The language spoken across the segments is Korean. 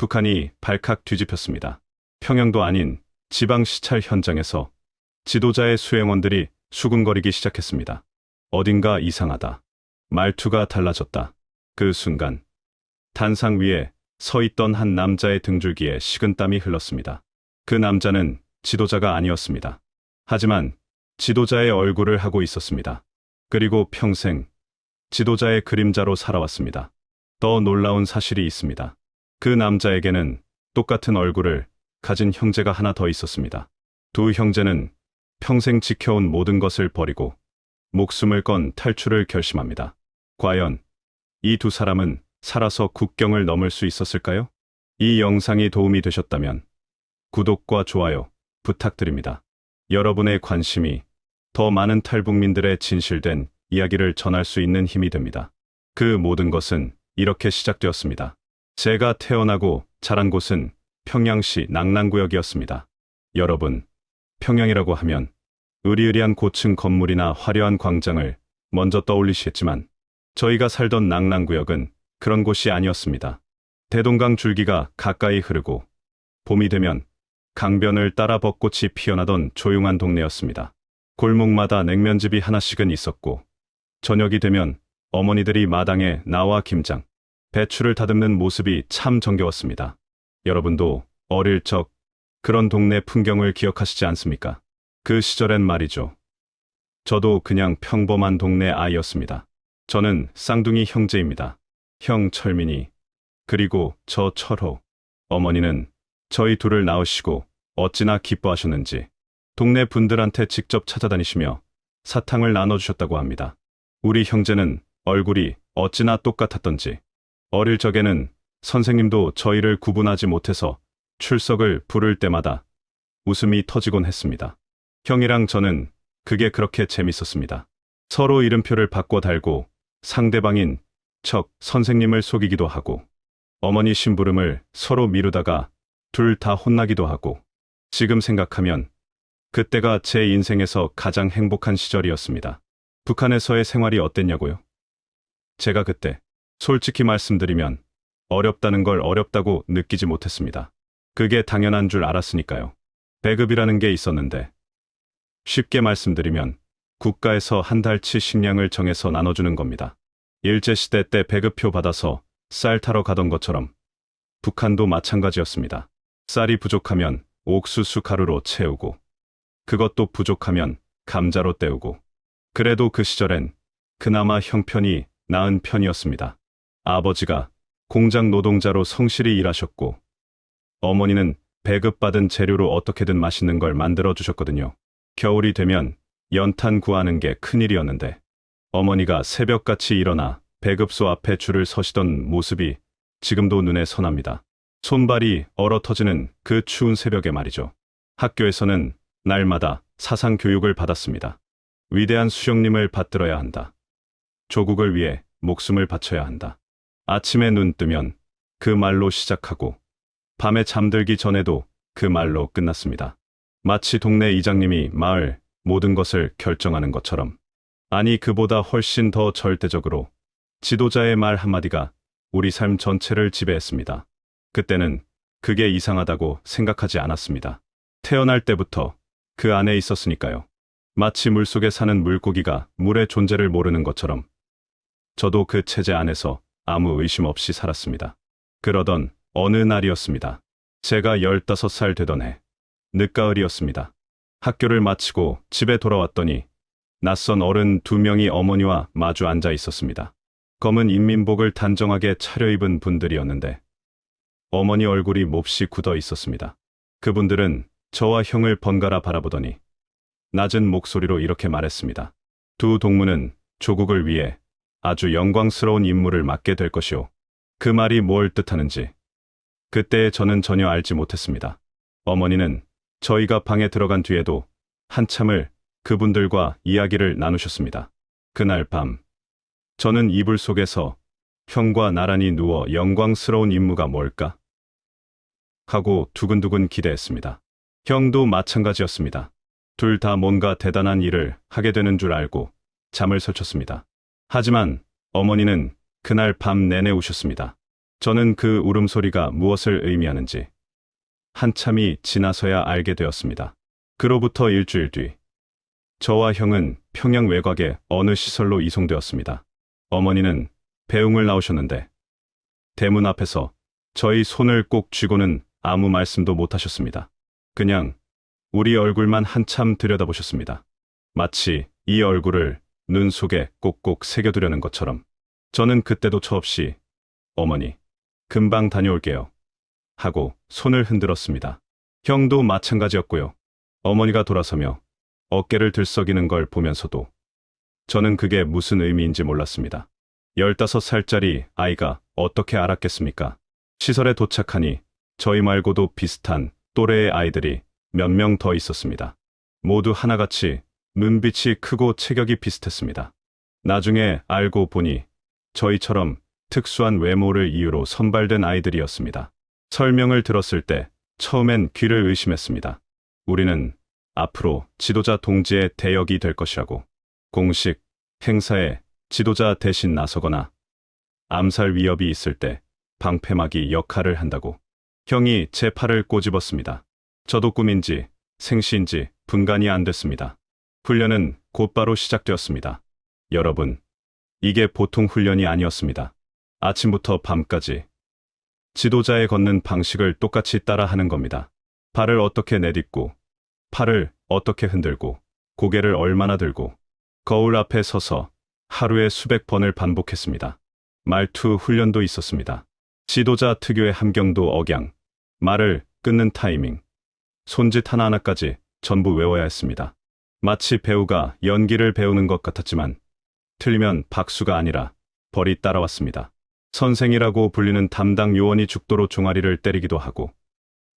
북한이 발칵 뒤집혔습니다. 평양도 아닌 지방 시찰 현장에서 지도자의 수행원들이 수군거리기 시작했습니다. 어딘가 이상하다. 말투가 달라졌다. 그 순간 단상 위에 서 있던 한 남자의 등줄기에 식은땀이 흘렀습니다. 그 남자는 지도자가 아니었습니다. 하지만 지도자의 얼굴을 하고 있었습니다. 그리고 평생 지도자의 그림자로 살아왔습니다. 더 놀라운 사실이 있습니다. 그 남자에게는 똑같은 얼굴을 가진 형제가 하나 더 있었습니다. 두 형제는 평생 지켜온 모든 것을 버리고 목숨을 건 탈출을 결심합니다. 과연 이 두 사람은 살아서 국경을 넘을 수 있었을까요? 이 영상이 도움이 되셨다면 구독과 좋아요 부탁드립니다. 여러분의 관심이 더 많은 탈북민들의 진실된 이야기를 전할 수 있는 힘이 됩니다. 그 모든 것은 이렇게 시작되었습니다. 제가 태어나고 자란 곳은 평양시 낙랑구역이었습니다. 여러분, 평양이라고 하면 으리으리한 고층 건물이나 화려한 광장을 먼저 떠올리시겠지만 저희가 살던 낙랑구역은 그런 곳이 아니었습니다. 대동강 줄기가 가까이 흐르고 봄이 되면 강변을 따라 벚꽃이 피어나던 조용한 동네였습니다. 골목마다 냉면집이 하나씩은 있었고 저녁이 되면 어머니들이 마당에 나와 김장, 배추를 다듬는 모습이 참 정겨웠습니다. 여러분도 어릴 적 그런 동네 풍경을 기억하시지 않습니까? 그 시절엔 말이죠. 저도 그냥 평범한 동네 아이였습니다. 저는 쌍둥이 형제입니다. 형 철민이, 그리고 저 철호. 어머니는 저희 둘을 낳으시고 어찌나 기뻐하셨는지 동네 분들한테 직접 찾아다니시며 사탕을 나눠주셨다고 합니다. 우리 형제는 얼굴이 어찌나 똑같았던지 어릴 적에는 선생님도 저희를 구분하지 못해서 출석을 부를 때마다 웃음이 터지곤 했습니다. 형이랑 저는 그게 그렇게 재밌었습니다. 서로 이름표를 바꿔 달고 상대방인 척 선생님을 속이기도 하고 어머니 심부름을 서로 미루다가 둘 다 혼나기도 하고 지금 생각하면 그때가 제 인생에서 가장 행복한 시절이었습니다. 북한에서의 생활이 어땠냐고요? 제가 그때 솔직히 말씀드리면 어렵다는 걸 어렵다고 느끼지 못했습니다. 그게 당연한 줄 알았으니까요. 배급이라는 게 있었는데 쉽게 말씀드리면 국가에서 한 달치 식량을 정해서 나눠주는 겁니다. 일제시대 때 배급표 받아서 쌀 타러 가던 것처럼 북한도 마찬가지였습니다. 쌀이 부족하면 옥수수 가루로 채우고 그것도 부족하면 감자로 때우고 그래도 그 시절엔 그나마 형편이 나은 편이었습니다. 아버지가 공장 노동자로 성실히 일하셨고 어머니는 배급받은 재료로 어떻게든 맛있는 걸 만들어 주셨거든요. 겨울이 되면 연탄 구하는 게 큰일이었는데 어머니가 새벽같이 일어나 배급소 앞에 줄을 서시던 모습이 지금도 눈에 선합니다. 손발이 얼어터지는 그 추운 새벽에 말이죠. 학교에서는 날마다 사상 교육을 받았습니다. 위대한 수령님을 받들어야 한다. 조국을 위해 목숨을 바쳐야 한다. 아침에 눈 뜨면 그 말로 시작하고 밤에 잠들기 전에도 그 말로 끝났습니다. 마치 동네 이장님이 마을 모든 것을 결정하는 것처럼, 아니 그보다 훨씬 더 절대적으로 지도자의 말 한마디가 우리 삶 전체를 지배했습니다. 그때는 그게 이상하다고 생각하지 않았습니다. 태어날 때부터 그 안에 있었으니까요. 마치 물속에 사는 물고기가 물의 존재를 모르는 것처럼 저도 그 체제 안에서 아무 의심 없이 살았습니다. 그러던 어느 날이었습니다. 제가 15살 되던 해, 늦가을이었습니다. 학교를 마치고 집에 돌아왔더니 낯선 어른 2명이 어머니와 마주 앉아 있었습니다. 검은 인민복을 단정하게 차려입은 분들이었는데 어머니 얼굴이 몹시 굳어 있었습니다. 그분들은 저와 형을 번갈아 바라보더니 낮은 목소리로 이렇게 말했습니다. 두 동무는 조국을 위해 아주 영광스러운 임무를 맡게 될 것이오. 그 말이 뭘 뜻하는지 그때 저는 전혀 알지 못했습니다. 어머니는 저희가 방에 들어간 뒤에도 한참을 그분들과 이야기를 나누셨습니다. 그날 밤 저는 이불 속에서 형과 나란히 누워 영광스러운 임무가 뭘까? 하고 두근두근 기대했습니다. 형도 마찬가지였습니다. 둘 다 뭔가 대단한 일을 하게 되는 줄 알고 잠을 설쳤습니다. 하지만 어머니는 그날 밤 내내 우셨습니다. 저는 그 울음소리가 무엇을 의미하는지 한참이 지나서야 알게 되었습니다. 그로부터 일주일 뒤, 저와 형은 평양 외곽의 어느 시설로 이송되었습니다. 어머니는 배웅을 나오셨는데 대문 앞에서 저희 손을 꼭 쥐고는 아무 말씀도 못 하셨습니다. 그냥 우리 얼굴만 한참 들여다보셨습니다. 마치 이 얼굴을 눈 속에 꼭꼭 새겨두려는 것처럼. 저는 그때도 처없이 어머니, 금방 다녀올게요 하고 손을 흔들었습니다. 형도 마찬가지였고요. 어머니가 돌아서며 어깨를 들썩이는 걸 보면서도 저는 그게 무슨 의미인지 몰랐습니다. 15살짜리 아이가 어떻게 알았겠습니까? 시설에 도착하니 저희 말고도 비슷한 또래의 아이들이 몇 명 더 있었습니다. 모두 하나같이 눈빛이 크고 체격이 비슷했습니다. 나중에 알고 보니 저희처럼 특수한 외모를 이유로 선발된 아이들이었습니다. 설명을 들었을 때 처음엔 귀를 의심했습니다. 우리는 앞으로 지도자 동지의 대역이 될 것이라고. 공식 행사에 지도자 대신 나서거나 암살 위협이 있을 때 방패막이 역할을 한다고. 형이 제 팔을 꼬집었습니다. 저도 꿈인지 생시인지 분간이 안 됐습니다. 훈련은 곧바로 시작되었습니다. 여러분, 이게 보통 훈련이 아니었습니다. 아침부터 밤까지 지도자의 걷는 방식을 똑같이 따라하는 겁니다. 발을 어떻게 내딛고, 팔을 어떻게 흔들고, 고개를 얼마나 들고, 거울 앞에 서서 하루에 수백 번을 반복했습니다. 말투 훈련도 있었습니다. 지도자 특유의 함경도 억양, 말을 끊는 타이밍, 손짓 하나하나까지 전부 외워야 했습니다. 마치 배우가 연기를 배우는 것 같았지만 틀리면 박수가 아니라 벌이 따라왔습니다. 선생이라고 불리는 담당 요원이 죽도록 종아리를 때리기도 하고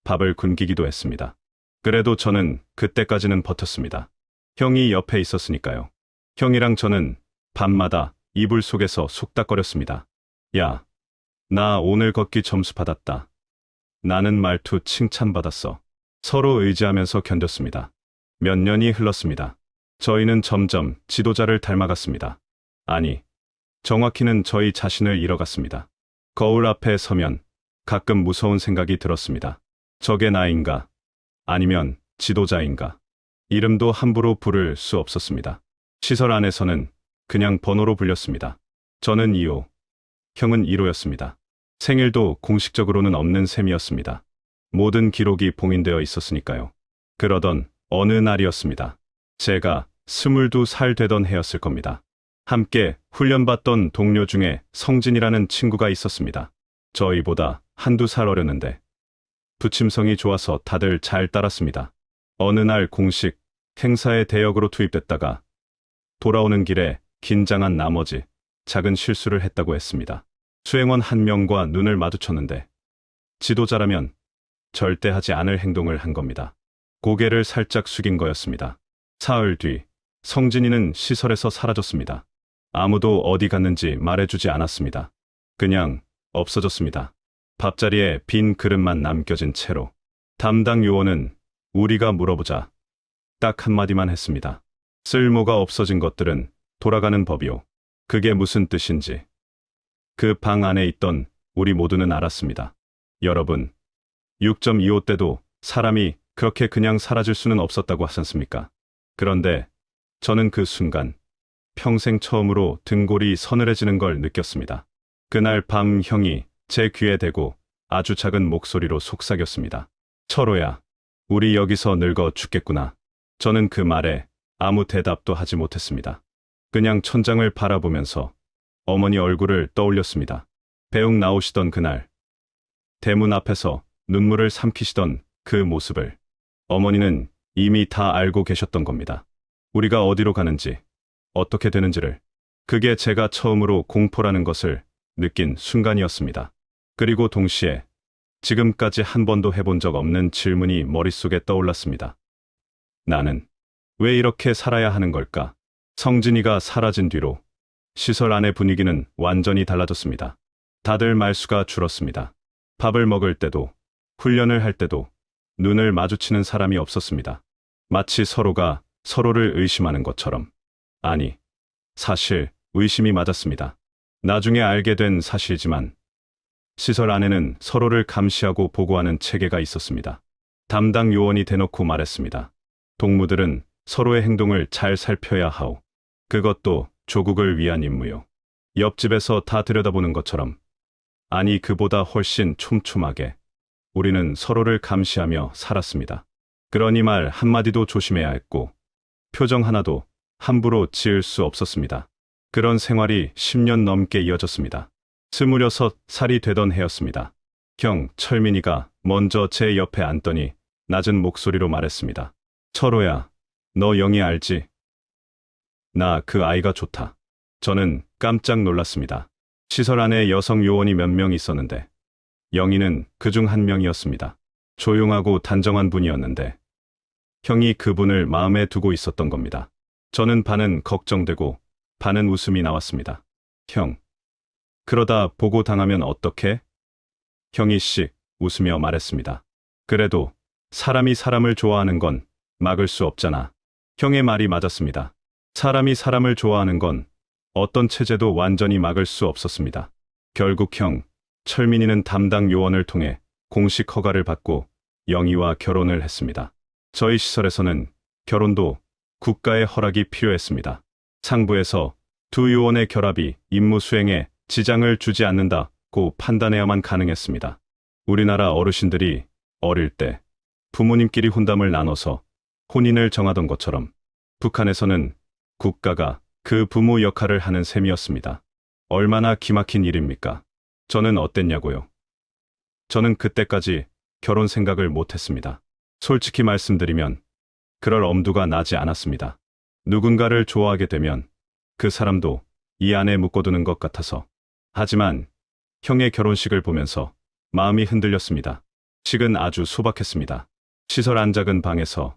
밥을 굶기기도 했습니다. 그래도 저는 그때까지는 버텼습니다. 형이 옆에 있었으니까요. 형이랑 저는 밤마다 이불 속에서 속닥거렸습니다. 야, 나 오늘 걷기 점수 받았다. 나는 말투 칭찬받았어. 서로 의지하면서 견뎠습니다. 몇 년이 흘렀습니다. 저희는 점점 지도자를 닮아갔습니다. 아니, 정확히는 저희 자신을 잃어갔습니다. 거울 앞에 서면 가끔 무서운 생각이 들었습니다. 저게 나인가? 아니면 지도자인가? 이름도 함부로 부를 수 없었습니다. 시설 안에서는 그냥 번호로 불렸습니다. 저는 2호, 형은 1호였습니다. 생일도 공식적으로는 없는 셈이었습니다. 모든 기록이 봉인되어 있었으니까요. 그러던 어느 날이었습니다. 제가 22살 되던 해였을 겁니다. 함께 훈련받던 동료 중에 성진이라는 친구가 있었습니다. 저희보다 한두 살 어렸는데 부침성이 좋아서 다들 잘 따랐습니다. 어느 날 공식 행사에 대역으로 투입됐다가 돌아오는 길에 긴장한 나머지 작은 실수를 했다고 했습니다. 수행원 한 명과 눈을 마주쳤는데 지도자라면 절대 하지 않을 행동을 한 겁니다. 고개를 살짝 숙인 거였습니다. 사흘 뒤 성진이는 시설에서 사라졌습니다. 아무도 어디 갔는지 말해주지 않았습니다. 그냥 없어졌습니다. 밥자리에 빈 그릇만 남겨진 채로. 담당 요원은 우리가 물어보자 딱 한마디만 했습니다. 쓸모가 없어진 것들은 돌아가는 법이요. 그게 무슨 뜻인지 그 방 안에 있던 우리 모두는 알았습니다. 여러분, 6.25 때도 사람이 그렇게 그냥 사라질 수는 없었다고 하지 않습니까? 그런데 저는 그 순간 평생 처음으로 등골이 서늘해지는 걸 느꼈습니다. 그날 밤 형이 제 귀에 대고 아주 작은 목소리로 속삭였습니다. 철호야, 우리 여기서 늙어 죽겠구나. 저는 그 말에 아무 대답도 하지 못했습니다. 그냥 천장을 바라보면서 어머니 얼굴을 떠올렸습니다. 배웅 나오시던 그날, 대문 앞에서 눈물을 삼키시던 그 모습을 어머니는 이미 다 알고 계셨던 겁니다. 우리가 어디로 가는지, 어떻게 되는지를. 그게 제가 처음으로 공포라는 것을 느낀 순간이었습니다. 그리고 동시에 지금까지 한 번도 해본 적 없는 질문이 머릿속에 떠올랐습니다. 나는 왜 이렇게 살아야 하는 걸까? 성진이가 사라진 뒤로 시설 안의 분위기는 완전히 달라졌습니다. 다들 말수가 줄었습니다. 밥을 먹을 때도, 훈련을 할 때도 눈을 마주치는 사람이 없었습니다. 마치 서로가 서로를 의심하는 것처럼. 아니, 사실 의심이 맞았습니다. 나중에 알게 된 사실이지만 시설 안에는 서로를 감시하고 보고하는 체계가 있었습니다. 담당 요원이 대놓고 말했습니다. 동무들은 서로의 행동을 잘 살펴야 하오. 그것도 조국을 위한 임무요. 옆집에서 다 들여다보는 것처럼. 아니, 그보다 훨씬 촘촘하게. 우리는 서로를 감시하며 살았습니다. 그러니 말 한마디도 조심해야 했고, 표정 하나도 함부로 지을 수 없었습니다. 그런 생활이 10년 넘게 이어졌습니다. 26살이 되던 해였습니다. 형, 철민이가 먼저 제 옆에 앉더니 낮은 목소리로 말했습니다. 철호야, 너 영희 알지? 나 그 아이가 좋다. 저는 깜짝 놀랐습니다. 시설 안에 여성 요원이 몇 명 있었는데 영희는 그중 한 명이었습니다. 조용하고 단정한 분이었는데 형이 그분을 마음에 두고 있었던 겁니다. 저는 반은 걱정되고 반은 웃음이 나왔습니다. 형, 그러다 보고 당하면 어떡해? 형이 씩 웃으며 말했습니다. 그래도 사람이 사람을 좋아하는 건 막을 수 없잖아. 형의 말이 맞았습니다. 사람이 사람을 좋아하는 건 어떤 체제도 완전히 막을 수 없었습니다. 결국 형, 철민이는 담당 요원을 통해 공식 허가를 받고 영희와 결혼을 했습니다. 저희 시설에서는 결혼도 국가의 허락이 필요했습니다. 상부에서 두 요원의 결합이 임무 수행에 지장을 주지 않는다고 판단해야만 가능했습니다. 우리나라 어르신들이 어릴 때 부모님끼리 혼담을 나눠서 혼인을 정하던 것처럼 북한에서는 국가가 그 부모 역할을 하는 셈이었습니다. 얼마나 기막힌 일입니까? 저는 어땠냐고요? 저는 그때까지 결혼 생각을 못했습니다. 솔직히 말씀드리면 그럴 엄두가 나지 않았습니다. 누군가를 좋아하게 되면 그 사람도 이 안에 묶어두는 것 같아서. 하지만 형의 결혼식을 보면서 마음이 흔들렸습니다. 식은 아주 소박했습니다. 시설 안작은 방에서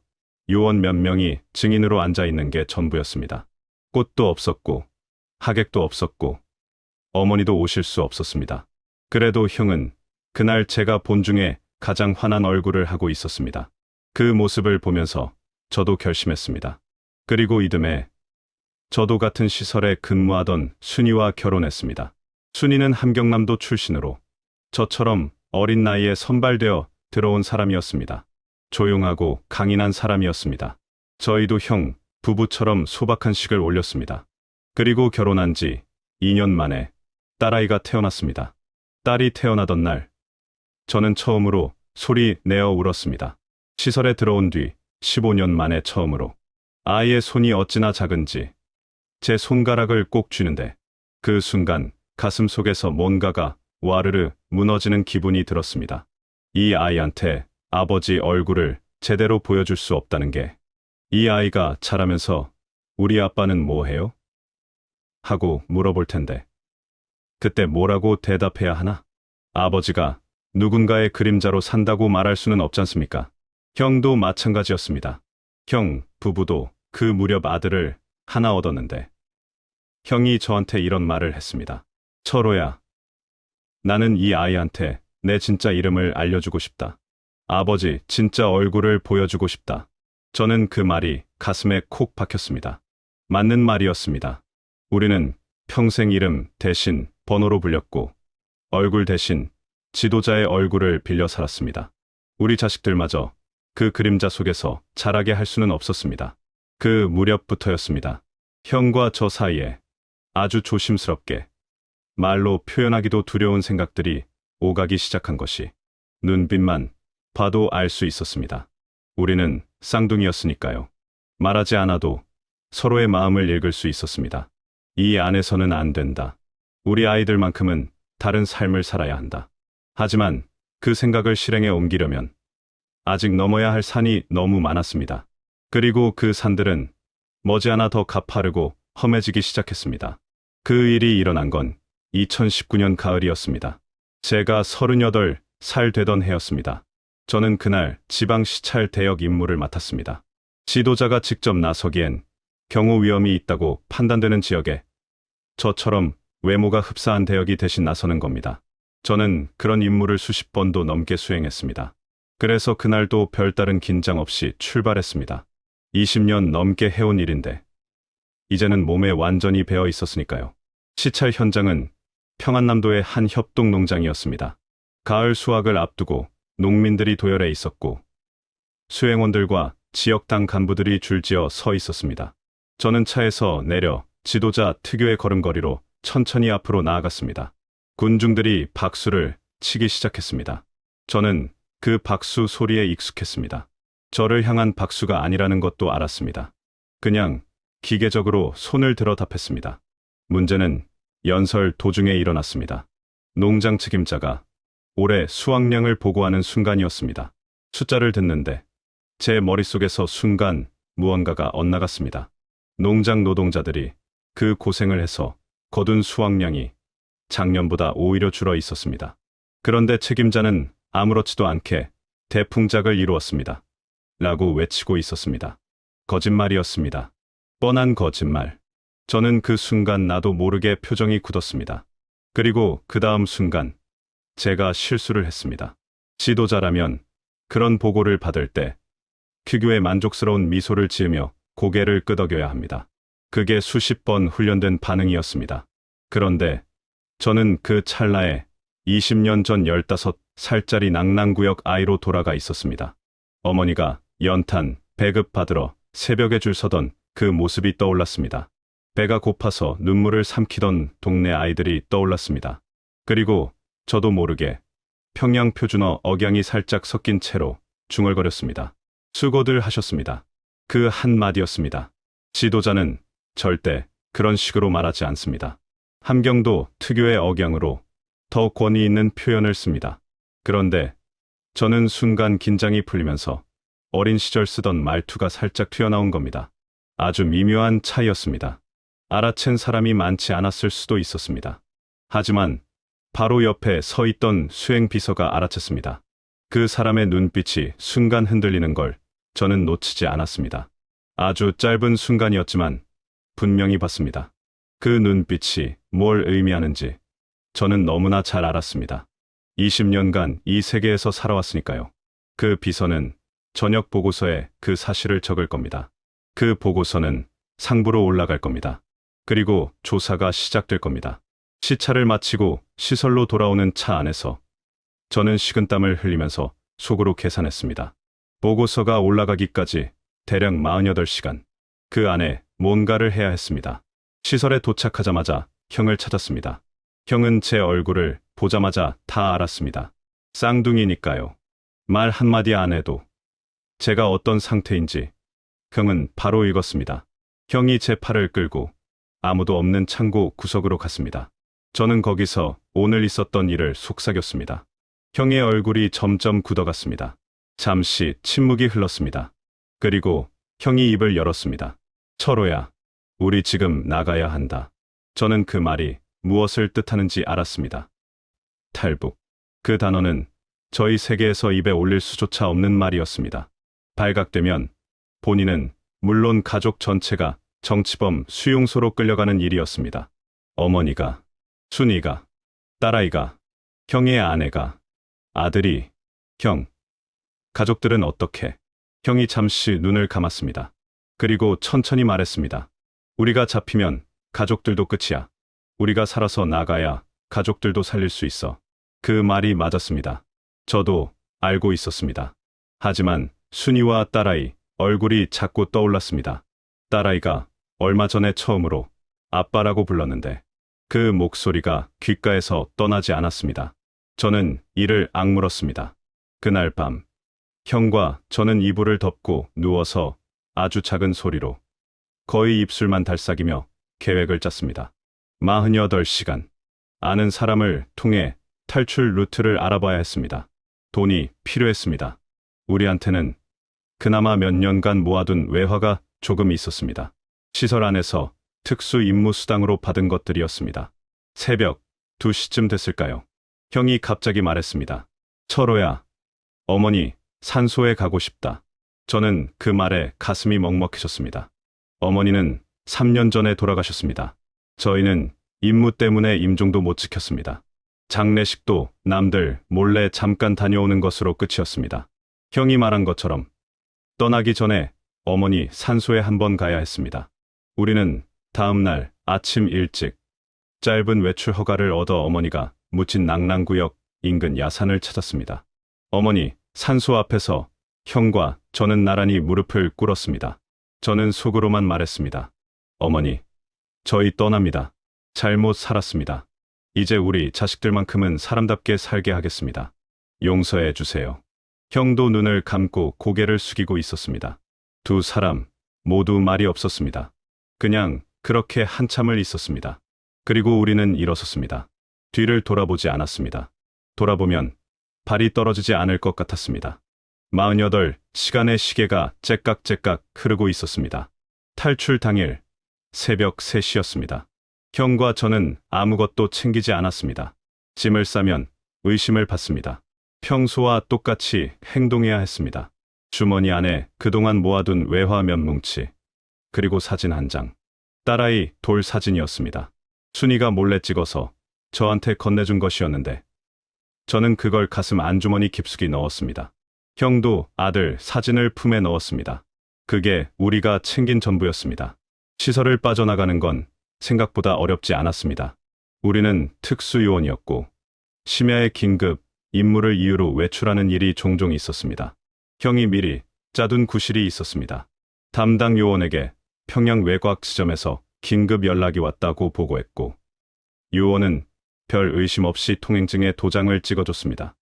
요원 몇 명이 증인으로 앉아 있는 게 전부였습니다. 꽃도 없었고 하객도 없었고 어머니도 오실 수 없었습니다. 그래도 형은 그날 제가 본 중에 가장 환한 얼굴을 하고 있었습니다. 그 모습을 보면서 저도 결심했습니다. 그리고 이듬해 저도 같은 시설에 근무하던 순이와 결혼했습니다. 순이는 함경남도 출신으로 저처럼 어린 나이에 선발되어 들어온 사람이었습니다. 조용하고 강인한 사람이었습니다. 저희도 형, 부부처럼 소박한 식을 올렸습니다. 그리고 결혼한 지 2년 만에 딸아이가 태어났습니다. 딸이 태어나던 날, 저는 처음으로 소리 내어 울었습니다. 시설에 들어온 뒤 15년 만에 처음으로 아이의 손이 어찌나 작은지 제 손가락을 꼭 쥐는데 그 순간 가슴 속에서 뭔가가 와르르 무너지는 기분이 들었습니다. 이 아이한테 아버지 얼굴을 제대로 보여줄 수 없다는 게, 이 아이가 자라면서 우리 아빠는 뭐 해요? 하고 물어볼 텐데 그때 뭐라고 대답해야 하나? 아버지가 누군가의 그림자로 산다고 말할 수는 없지 않습니까? 형도 마찬가지였습니다. 형, 부부도 그 무렵 아들을 하나 얻었는데 형이 저한테 이런 말을 했습니다. 철호야, 나는 이 아이한테 내 진짜 이름을 알려주고 싶다. 아버지 진짜 얼굴을 보여주고 싶다. 저는 그 말이 가슴에 콕 박혔습니다. 맞는 말이었습니다. 우리는 평생 이름 대신 번호로 불렸고 얼굴 대신 지도자의 얼굴을 빌려 살았습니다. 우리 자식들마저 그 그림자 속에서 자라게 할 수는 없었습니다. 그 무렵부터였습니다. 형과 저 사이에 아주 조심스럽게, 말로 표현하기도 두려운 생각들이 오가기 시작한 것이 눈빛만 봐도 알 수 있었습니다. 우리는 쌍둥이였으니까요. 말하지 않아도 서로의 마음을 읽을 수 있었습니다. 이 안에서는 안 된다. 우리 아이들만큼은 다른 삶을 살아야 한다. 하지만 그 생각을 실행에 옮기려면 아직 넘어야 할 산이 너무 많았습니다. 그리고 그 산들은 머지않아 더 가파르고 험해지기 시작했습니다. 그 일이 일어난 건 2019년 가을이었습니다. 제가 38살 되던 해였습니다. 저는 그날 지방 시찰 대역 임무를 맡았습니다. 지도자가 직접 나서기엔 경호 위험이 있다고 판단되는 지역에 저처럼 외모가 흡사한 대역이 대신 나서는 겁니다. 저는 그런 임무를 수십 번도 넘게 수행했습니다. 그래서 그날도 별다른 긴장 없이 출발했습니다. 20년 넘게 해온 일인데 이제는 몸에 완전히 배어 있었으니까요. 시찰 현장은 평안남도의 한 협동 농장이었습니다. 가을 수확을 앞두고 농민들이 도열해 있었고 수행원들과 지역당 간부들이 줄지어 서 있었습니다. 저는 차에서 내려 지도자 특유의 걸음걸이로 천천히 앞으로 나아갔습니다. 군중들이 박수를 치기 시작했습니다. 저는 그 박수 소리에 익숙했습니다. 저를 향한 박수가 아니라는 것도 알았습니다. 그냥 기계적으로 손을 들어 답했습니다. 문제는 연설 도중에 일어났습니다. 농장 책임자가 올해 수확량을 보고하는 순간이었습니다. 숫자를 듣는데 제 머릿속에서 순간 무언가가 엇나갔습니다. 농장 노동자들이 그 고생을 해서 거둔 수확량이 작년보다 오히려 줄어 있었습니다. 그런데 책임자는 아무렇지도 않게 대풍작을 이루었습니다. 라고 외치고 있었습니다. 거짓말이었습니다. 뻔한 거짓말. 저는 그 순간 나도 모르게 표정이 굳었습니다. 그리고 그 다음 순간 제가 실수를 했습니다. 지도자라면 그런 보고를 받을 때 특유의 만족스러운 미소를 지으며 고개를 끄덕여야 합니다. 그게 수십 번 훈련된 반응이었습니다. 그런데 저는 그 찰나에 20년 전 15살짜리 낭낭구역 아이로 돌아가 있었습니다. 어머니가 연탄, 배급 받으러 새벽에 줄 서던 그 모습이 떠올랐습니다. 배가 고파서 눈물을 삼키던 동네 아이들이 떠올랐습니다. 그리고 저도 모르게 평양 표준어 억양이 살짝 섞인 채로 중얼거렸습니다. 수고들 하셨습니다. 그 한마디였습니다. 지도자는 절대 그런 식으로 말하지 않습니다. 함경도 특유의 억양으로 더 권위 있는 표현을 씁니다. 그런데 저는 순간 긴장이 풀리면서 어린 시절 쓰던 말투가 살짝 튀어나온 겁니다. 아주 미묘한 차이였습니다. 알아챈 사람이 많지 않았을 수도 있었습니다. 하지만 바로 옆에 서 있던 수행비서가 알아챘습니다. 그 사람의 눈빛이 순간 흔들리는 걸 저는 놓치지 않았습니다. 아주 짧은 순간이었지만 분명히 봤습니다. 그 눈빛이 뭘 의미하는지 저는 너무나 잘 알았습니다. 20년간 이 세계에서 살아왔으니까요. 그 비서는 저녁 보고서에 그 사실을 적을 겁니다. 그 보고서는 상부로 올라갈 겁니다. 그리고 조사가 시작될 겁니다. 시차를 마치고 시설로 돌아오는 차 안에서 저는 식은땀을 흘리면서 속으로 계산했습니다. 보고서가 올라가기까지 대략 48시간. 그 안에 뭔가를 해야 했습니다. 시설에 도착하자마자 형을 찾았습니다. 형은 제 얼굴을 보자마자 다 알았습니다. 쌍둥이니까요. 말 한마디 안 해도 제가 어떤 상태인지 형은 바로 읽었습니다. 형이 제 팔을 끌고 아무도 없는 창고 구석으로 갔습니다. 저는 거기서 오늘 있었던 일을 속삭였습니다. 형의 얼굴이 점점 굳어갔습니다. 잠시 침묵이 흘렀습니다. 그리고 형이 입을 열었습니다. 철호야, 우리 지금 나가야 한다. 저는 그 말이 무엇을 뜻하는지 알았습니다. 탈북. 그 단어는 저희 세계에서 입에 올릴 수조차 없는 말이었습니다. 발각되면 본인은 물론 가족 전체가 정치범 수용소로 끌려가는 일이었습니다. 어머니가, 순이가, 딸아이가, 형의 아내가, 아들이, 형. 가족들은 어떻게? 형이 잠시 눈을 감았습니다. 그리고 천천히 말했습니다. 우리가 잡히면 가족들도 끝이야. 우리가 살아서 나가야 가족들도 살릴 수 있어. 그 말이 맞았습니다. 저도 알고 있었습니다. 하지만 순이와 딸아이 얼굴이 자꾸 떠올랐습니다. 딸아이가 얼마 전에 처음으로 아빠라고 불렀는데 그 목소리가 귓가에서 떠나지 않았습니다. 저는 이를 악물었습니다. 그날 밤 형과 저는 이불을 덮고 누워서 아주 작은 소리로 거의 입술만 달싹이며 계획을 짰습니다. 48시간. 아는 사람을 통해 탈출 루트를 알아봐야 했습니다. 돈이 필요했습니다. 우리한테는 그나마 몇 년간 모아둔 외화가 조금 있었습니다. 시설 안에서 특수 임무 수당으로 받은 것들이었습니다. 새벽 2시쯤 됐을까요? 형이 갑자기 말했습니다. 철호야, 어머니 산소에 가고 싶다. 저는 그 말에 가슴이 먹먹해졌습니다. 어머니는 3년 전에 돌아가셨습니다. 저희는 임무 때문에 임종도 못 지켰습니다. 장례식도 남들 몰래 잠깐 다녀오는 것으로 끝이었습니다. 형이 말한 것처럼 떠나기 전에 어머니 산소에 한번 가야 했습니다. 우리는 다음 날 아침 일찍 짧은 외출 허가를 얻어 어머니가 묻힌 낭랑구역 인근 야산을 찾았습니다. 어머니, 산소 앞에서 형과 저는 나란히 무릎을 꿇었습니다. 저는 속으로만 말했습니다. 어머니, 저희 떠납니다. 잘못 살았습니다. 이제 우리 자식들만큼은 사람답게 살게 하겠습니다. 용서해 주세요. 형도 눈을 감고 고개를 숙이고 있었습니다. 두 사람 모두 말이 없었습니다. 그냥 그렇게 한참을 있었습니다. 그리고 우리는 일어섰습니다. 뒤를 돌아보지 않았습니다. 돌아보면 발이 떨어지지 않을 것 같았습니다. 48시간의 시계가 째깍째깍 흐르고 있었습니다. 탈출 당일 새벽 3시였습니다. 형과 저는 아무것도 챙기지 않았습니다. 짐을 싸면 의심을 받습니다. 평소와 똑같이 행동해야 했습니다. 주머니 안에 그동안 모아둔 외화 몇 뭉치, 그리고 사진 한 장. 딸아이 돌 사진이었습니다. 순이가 몰래 찍어서 저한테 건네준 것이었는데 저는 그걸 가슴 안주머니 깊숙이 넣었습니다. 형도 아들 사진을 품에 넣었습니다. 그게 우리가 챙긴 전부였습니다. 시설을 빠져나가는 건 생각보다 어렵지 않았습니다. 우리는 특수요원이었고 심야의 긴급 임무를 이유로 외출하는 일이 종종 있었습니다. 형이 미리 짜둔 구실이 있었습니다. 담당 요원에게 평양 외곽 지점에서 긴급 연락이 왔다고 보고했고 요원은 별 의심 없이 통행증에 도장을 찍어줬습니다.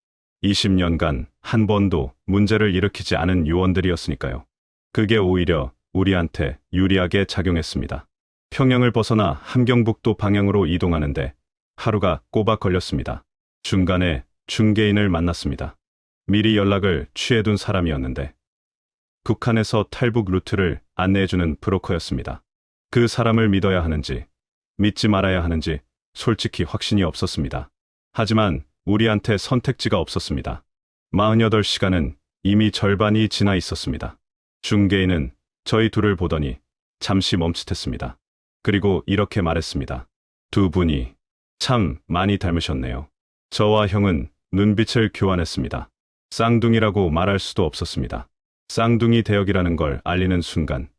20년간 한 번도 문제를 일으키지 않은 요원들이었으니까요. 그게 오히려 우리한테 유리하게 작용했습니다. 평양을 벗어나 함경북도 방향으로 이동하는데 하루가 꼬박 걸렸습니다. 중간에 중개인을 만났습니다. 미리 연락을 취해둔 사람이었는데 북한에서 탈북 루트를 안내해주는 브로커였습니다. 그 사람을 믿어야 하는지 믿지 말아야 하는지 솔직히 확신이 없었습니다. 하지만 우리한테 선택지가 없었습니다. 48시간은 이미 절반이 지나 있었습니다. 중개인은 저희 둘을 보더니 잠시 멈칫했습니다. 그리고 이렇게 말했습니다. 두 분이 참 많이 닮으셨네요. 저와 형은 눈빛을 교환했습니다. 쌍둥이라고 말할 수도 없었습니다. 쌍둥이 대역이라는 걸 알리는 순간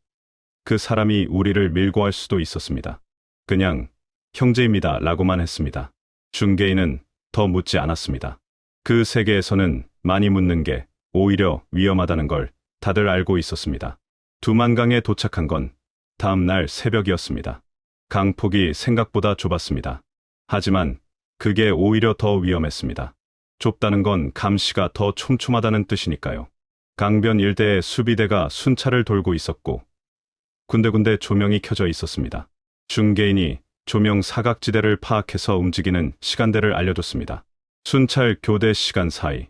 그 사람이 우리를 밀고 할 수도 있었습니다. 그냥 형제입니다 라고만 했습니다. 중개인은 더 묻지 않았습니다. 그 세계에서는 많이 묻는 게 오히려 위험하다는 걸 다들 알고 있었습니다. 두만강에 도착한 건 다음 날 새벽이었습니다. 강폭이 생각보다 좁았습니다. 하지만 그게 오히려 더 위험했습니다. 좁다는 건 감시가 더 촘촘하다는 뜻이니까요. 강변 일대에 수비대가 순찰을 돌고 있었고 군데군데 조명이 켜져 있었습니다. 중개인이 조명 사각지대를 파악해서 움직이는 시간대를 알려줬습니다. 순찰 교대 시간 사이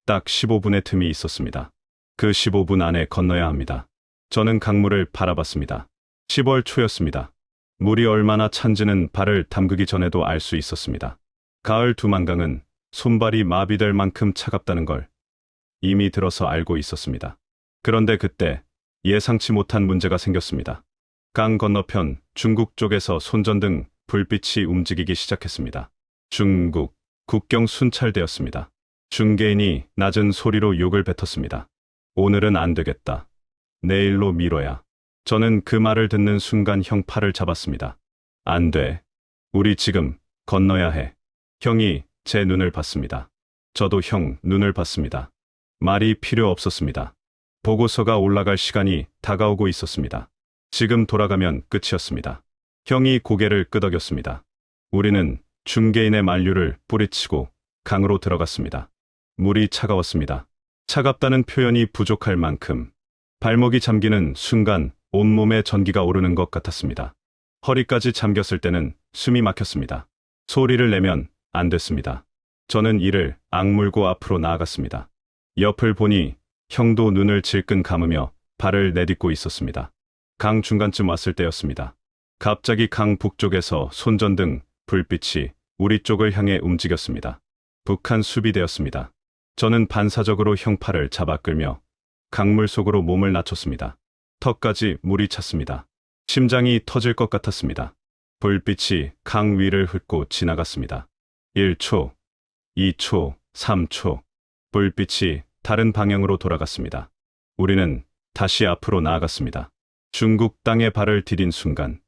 딱 15분의 틈이 있었습니다. 그 15분 안에 건너야 합니다. 저는 강물을 바라봤습니다. 10월 초였습니다. 물이 얼마나 찬지는 발을 담그기 전에도 알 수 있었습니다. 가을 두만강은 손발이 마비될 만큼 차갑다는 걸 이미 들어서 알고 있었습니다. 그런데 그때 예상치 못한 문제가 생겼습니다. 강 건너편 중국 쪽에서 손전등 불빛이 움직이기 시작했습니다. 중국 국경 순찰대였습니다. 중개인이 낮은 소리로 욕을 뱉었습니다. 오늘은 안 되겠다. 내일로 미뤄야. 저는 그 말을 듣는 순간 형 팔을 잡았습니다. 안 돼. 우리 지금 건너야 해. 형이 제 눈을 봤습니다. 저도 형 눈을 봤습니다. 말이 필요 없었습니다. 보고서가 올라갈 시간이 다가오고 있었습니다. 지금 돌아가면 끝이었습니다. 형이 고개를 끄덕였습니다. 우리는 중개인의 만류를 뿌리치고 강으로 들어갔습니다. 물이 차가웠습니다. 차갑다는 표현이 부족할 만큼 발목이 잠기는 순간 온몸에 전기가 오르는 것 같았습니다. 허리까지 잠겼을 때는 숨이 막혔습니다. 소리를 내면 안 됐습니다. 저는 이를 악물고 앞으로 나아갔습니다. 옆을 보니 형도 눈을 질끈 감으며 발을 내딛고 있었습니다. 강 중간쯤 왔을 때였습니다. 갑자기 강 북쪽에서 손전등 불빛이 우리 쪽을 향해 움직였습니다. 북한 수비대였습니다. 저는 반사적으로 형 팔을 잡아 끌며 강물 속으로 몸을 낮췄습니다. 턱까지 물이 찼습니다. 심장이 터질 것 같았습니다. 불빛이 강 위를 훑고 지나갔습니다. 1초, 2초, 3초. 불빛이 다른 방향으로 돌아갔습니다. 우리는 다시 앞으로 나아갔습니다. 중국 땅에 발을 디딘 순간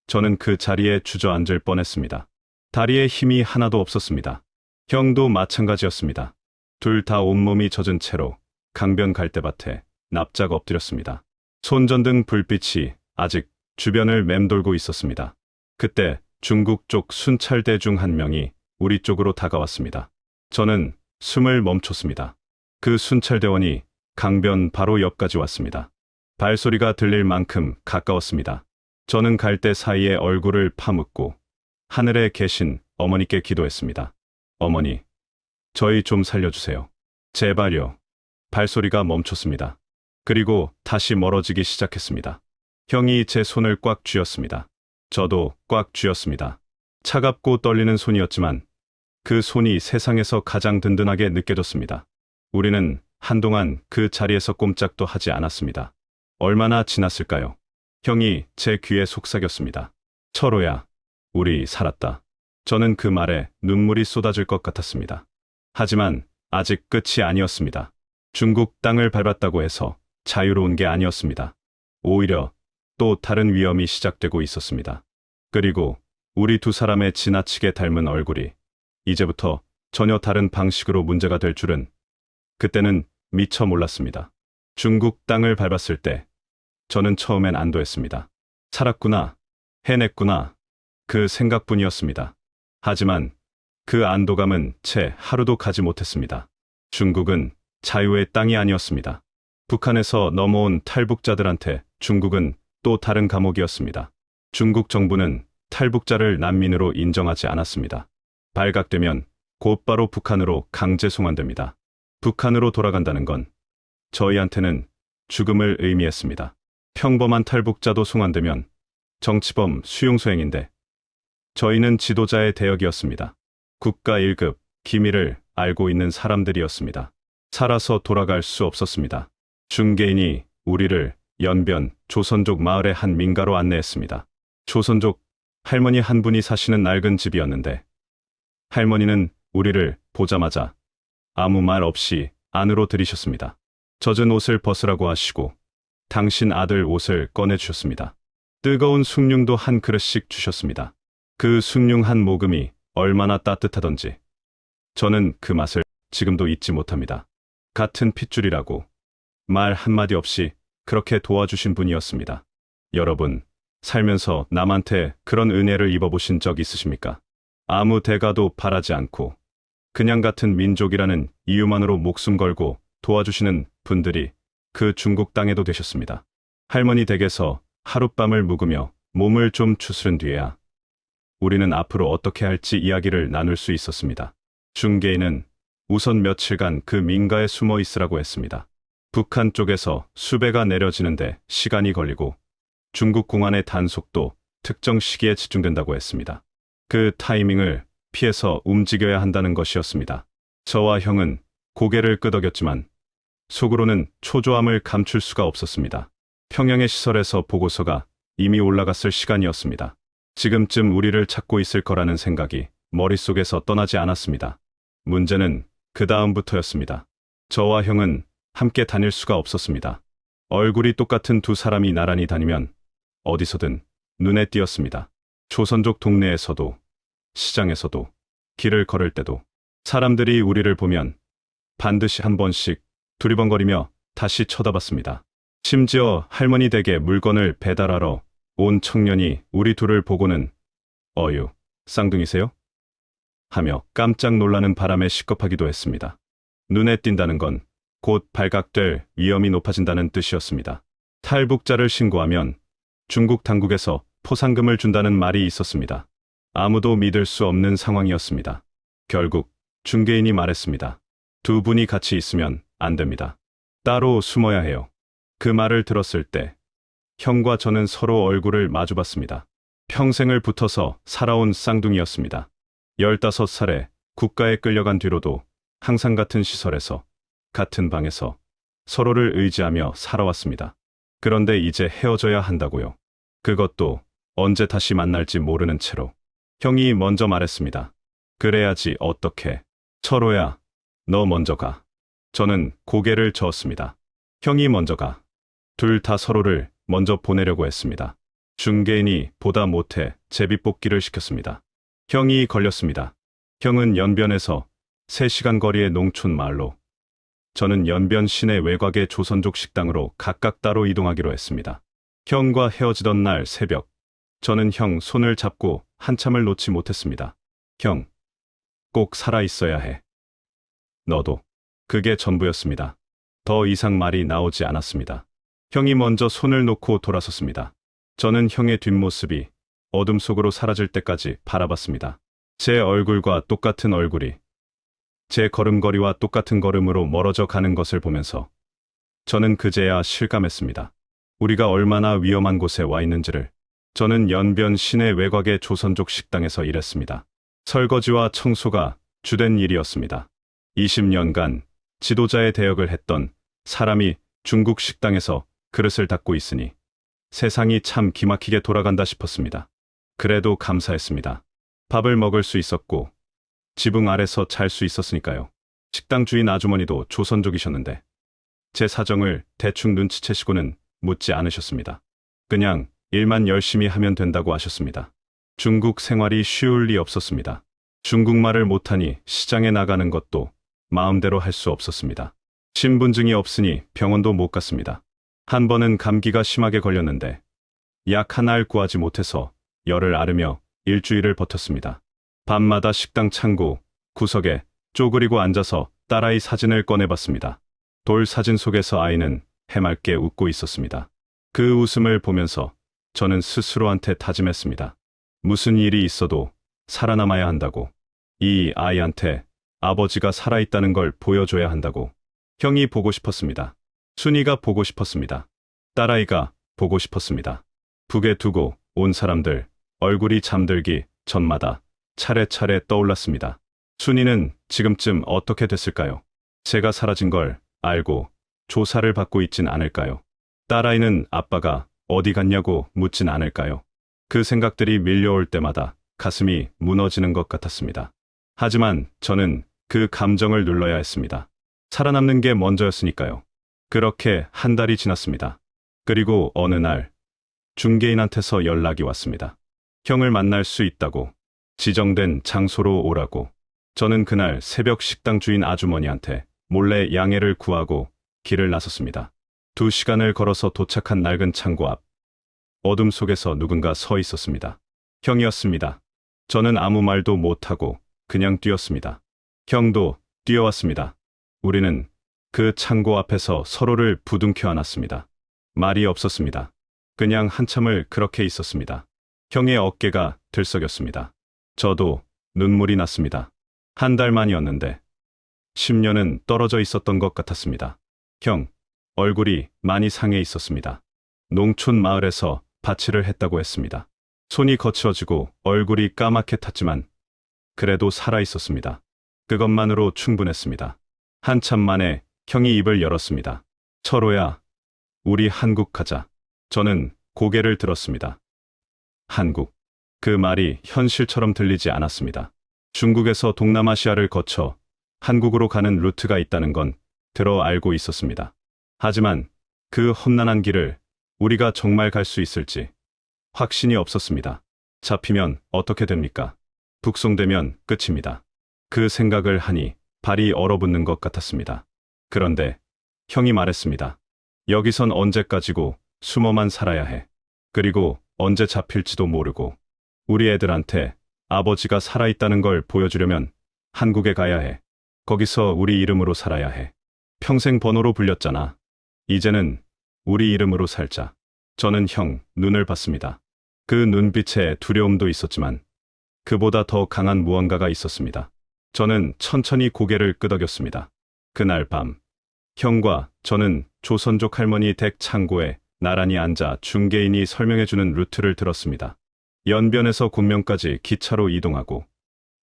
저는 그 자리에 주저앉을 뻔했습니다. 다리에 힘이 하나도 없었습니다. 형도 마찬가지였습니다. 둘 다 온몸이 젖은 채로 강변 갈대밭에 납작 엎드렸습니다. 손전등 불빛이 아직 주변을 맴돌고 있었습니다. 그때 중국 쪽 순찰대 중 한 명이 우리 쪽으로 다가왔습니다. 저는 숨을 멈췄습니다. 그 순찰대원이 강변 바로 옆까지 왔습니다. 발소리가 들릴 만큼 가까웠습니다. 저는 갈대 사이에 얼굴을 파묻고 하늘에 계신 어머니께 기도했습니다. 어머니, 저희 좀 살려주세요. 제발요. 발소리가 멈췄습니다. 그리고 다시 멀어지기 시작했습니다. 형이 제 손을 꽉 쥐었습니다. 저도 꽉 쥐었습니다. 차갑고 떨리는 손이었지만 그 손이 세상에서 가장 든든하게 느껴졌습니다. 우리는 한동안 그 자리에서 꼼짝도 하지 않았습니다. 얼마나 지났을까요? 형이 제 귀에 속삭였습니다. 철호야, 우리 살았다. 저는 그 말에 눈물이 쏟아질 것 같았습니다. 하지만 아직 끝이 아니었습니다. 중국 땅을 밟았다고 해서 자유로운 게 아니었습니다. 오히려 또 다른 위험이 시작되고 있었습니다. 그리고 우리 두 사람의 지나치게 닮은 얼굴이 이제부터 전혀 다른 방식으로 문제가 될 줄은 그때는 미처 몰랐습니다. 중국 땅을 밟았을 때 저는 처음엔 안도했습니다. 살았구나, 해냈구나, 그 생각뿐이었습니다. 하지만 그 안도감은 채 하루도 가지 못했습니다. 중국은 자유의 땅이 아니었습니다. 북한에서 넘어온 탈북자들한테 중국은 또 다른 감옥이었습니다. 중국 정부는 탈북자를 난민으로 인정하지 않았습니다. 발각되면 곧바로 북한으로 강제 송환됩니다. 북한으로 돌아간다는 건 저희한테는 죽음을 의미했습니다. 평범한 탈북자도 송환되면 정치범 수용소행인데 저희는 지도자의 대역이었습니다. 국가 1급 기밀을 알고 있는 사람들이었습니다. 살아서 돌아갈 수 없었습니다. 중개인이 우리를 연변 조선족 마을의 한 민가로 안내했습니다. 조선족 할머니 한 분이 사시는 낡은 집이었는데 할머니는 우리를 보자마자 아무 말 없이 안으로 들이셨습니다. 젖은 옷을 벗으라고 하시고 당신 아들 옷을 꺼내주셨습니다. 뜨거운 숭늉도 한 그릇씩 주셨습니다. 그 숭늉 한 모금이 얼마나 따뜻하던지 저는 그 맛을 지금도 잊지 못합니다. 같은 핏줄이라고 말 한마디 없이 그렇게 도와주신 분이었습니다. 여러분, 살면서 남한테 그런 은혜를 입어보신 적 있으십니까? 아무 대가도 바라지 않고 그냥 같은 민족이라는 이유만으로 목숨 걸고 도와주시는 분들이 그 중국 땅에도 되셨습니다. 할머니 댁에서 하룻밤을 묵으며 몸을 좀 추스른 뒤에야 우리는 앞으로 어떻게 할지 이야기를 나눌 수 있었습니다. 중개인은 우선 며칠간 그 민가에 숨어 있으라고 했습니다. 북한 쪽에서 수배가 내려지는데 시간이 걸리고 중국 공안의 단속도 특정 시기에 집중된다고 했습니다. 그 타이밍을 피해서 움직여야 한다는 것이었습니다. 저와 형은 고개를 끄덕였지만 속으로는 초조함을 감출 수가 없었습니다. 평양의 시설에서 보고서가 이미 올라갔을 시간이었습니다. 지금쯤 우리를 찾고 있을 거라는 생각이 머릿속에서 떠나지 않았습니다. 문제는 그 다음부터였습니다. 저와 형은 함께 다닐 수가 없었습니다. 얼굴이 똑같은 두 사람이 나란히 다니면 어디서든 눈에 띄었습니다. 조선족 동네에서도, 시장에서도, 길을 걸을 때도 사람들이 우리를 보면 반드시 한 번씩 두리번거리며 다시 쳐다봤습니다. 심지어 할머니 댁에 물건을 배달하러 온 청년이 우리 둘을 보고는 어유, 쌍둥이세요? 하며 깜짝 놀라는 바람에 시겁하기도 했습니다. 눈에 띈다는 건 곧 발각될 위험이 높아진다는 뜻이었습니다. 탈북자를 신고하면 중국 당국에서 포상금을 준다는 말이 있었습니다. 아무도 믿을 수 없는 상황이었습니다. 결국 중개인이 말했습니다. 두 분이 같이 있으면 안 됩니다. 따로 숨어야 해요. 그 말을 들었을 때 형과 저는 서로 얼굴을 마주봤습니다. 평생을 붙어서 살아온 쌍둥이였습니다. 15살에 국가에 끌려간 뒤로도 항상 같은 시설에서 같은 방에서 서로를 의지하며 살아왔습니다. 그런데 이제 헤어져야 한다고요. 그것도 언제 다시 만날지 모르는 채로. 형이 먼저 말했습니다. 그래야지 어떡해. 철호야, 너 먼저 가. 저는 고개를 저었습니다. 형이 먼저 가. 둘 다 서로를 먼저 보내려고 했습니다. 중개인이 보다 못해 제비뽑기를 시켰습니다. 형이 걸렸습니다. 형은 연변에서 3시간 거리의 농촌 마을로, 저는 연변 시내 외곽의 조선족 식당으로 각각 따로 이동하기로 했습니다. 형과 헤어지던 날 새벽, 저는 형 손을 잡고 한참을 놓지 못했습니다. 형, 꼭 살아있어야 해. 너도. 그게 전부였습니다. 더 이상 말이 나오지 않았습니다. 형이 먼저 손을 놓고 돌아섰습니다. 저는 형의 뒷모습이 어둠 속으로 사라질 때까지 바라봤습니다. 제 얼굴과 똑같은 얼굴이 제 걸음걸이와 똑같은 걸음으로 멀어져 가는 것을 보면서 저는 그제야 실감했습니다. 우리가 얼마나 위험한 곳에 와 있는지를. 저는 연변 시내 외곽의 조선족 식당에서 일했습니다. 설거지와 청소가 주된 일이었습니다. 20년간 지도자의 대역을 했던 사람이 중국 식당에서 그릇을 닦고 있으니 세상이 참 기막히게 돌아간다 싶었습니다. 그래도 감사했습니다. 밥을 먹을 수 있었고 지붕 아래서 잘 수 있었으니까요. 식당 주인 아주머니도 조선족이셨는데 제 사정을 대충 눈치채시고는 묻지 않으셨습니다. 그냥 일만 열심히 하면 된다고 하셨습니다. 중국 생활이 쉬울 리 없었습니다. 중국말을 못하니 시장에 나가는 것도 마음대로 할 수 없었습니다. 신분증이 없으니 병원도 못 갔습니다. 한 번은 감기가 심하게 걸렸는데 약 하나를 구하지 못해서 열을 앓으며 일주일을 버텼습니다. 밤마다 식당 창고 구석에 쪼그리고 앉아서 딸아이 사진을 꺼내봤습니다. 돌 사진 속에서 아이는 해맑게 웃고 있었습니다. 그 웃음을 보면서 저는 스스로한테 다짐했습니다. 무슨 일이 있어도 살아남아야 한다고. 이 아이한테 아버지가 살아있다는 걸 보여줘야 한다고. 형이 보고 싶었습니다. 순이가 보고 싶었습니다. 딸아이가 보고 싶었습니다. 북에 두고 온 사람들 얼굴이 잠들기 전마다 차례차례 떠올랐습니다. 순이는 지금쯤 어떻게 됐을까요? 제가 사라진 걸 알고 조사를 받고 있진 않을까요? 딸아이는 아빠가 어디 갔냐고 묻진 않을까요? 그 생각들이 밀려올 때마다 가슴이 무너지는 것 같았습니다. 하지만 저는 그 감정을 눌러야 했습니다. 살아남는 게 먼저였으니까요. 그렇게 한 달이 지났습니다. 그리고 어느 날 중개인한테서 연락이 왔습니다. 형을 만날 수 있다고, 지정된 장소로 오라고. 저는 그날 새벽 식당 주인 아주머니한테 몰래 양해를 구하고 길을 나섰습니다. 2시간을 걸어서 도착한 낡은 창고 앞. 어둠 속에서 누군가 서 있었습니다. 형이었습니다. 저는 아무 말도 못하고 그냥 뛰었습니다. 형도 뛰어왔습니다. 우리는 그 창고 앞에서 서로를 부둥켜 안았습니다. 말이 없었습니다. 그냥 한참을 그렇게 있었습니다. 형의 어깨가 들썩였습니다. 저도 눈물이 났습니다. 한 달 만이었는데 10년은 떨어져 있었던 것 같았습니다. 형, 얼굴이 많이 상해 있었습니다. 농촌 마을에서 밭일을 했다고 했습니다. 손이 거칠어지고 얼굴이 까맣게 탔지만 그래도 살아 있었습니다. 그것만으로 충분했습니다. 한참 만에 형이 입을 열었습니다. 철호야, 우리 한국 가자. 저는 고개를 들었습니다. 한국. 그 말이 현실처럼 들리지 않았습니다. 중국에서 동남아시아를 거쳐 한국으로 가는 루트가 있다는 건 들어 알고 있었습니다. 하지만 그 험난한 길을 우리가 정말 갈 수 있을지 확신이 없었습니다. 잡히면 어떻게 됩니까? 북송되면 끝입니다. 그 생각을 하니 발이 얼어붙는 것 같았습니다. 그런데 형이 말했습니다. 여기선 언제까지고 숨어만 살아야 해. 그리고 언제 잡힐지도 모르고 우리 애들한테 아버지가 살아있다는 걸 보여주려면 한국에 가야 해. 거기서 우리 이름으로 살아야 해. 평생 번호로 불렸잖아. 이제는 우리 이름으로 살자. 저는 형 눈을 봤습니다. 그 눈빛에 두려움도 있었지만 그보다 더 강한 무언가가 있었습니다. 저는 천천히 고개를 끄덕였습니다. 그날 밤 형과 저는 조선족 할머니 댁 창고에 나란히 앉아 중개인이 설명해주는 루트를 들었습니다. 연변에서 곤면까지 기차로 이동하고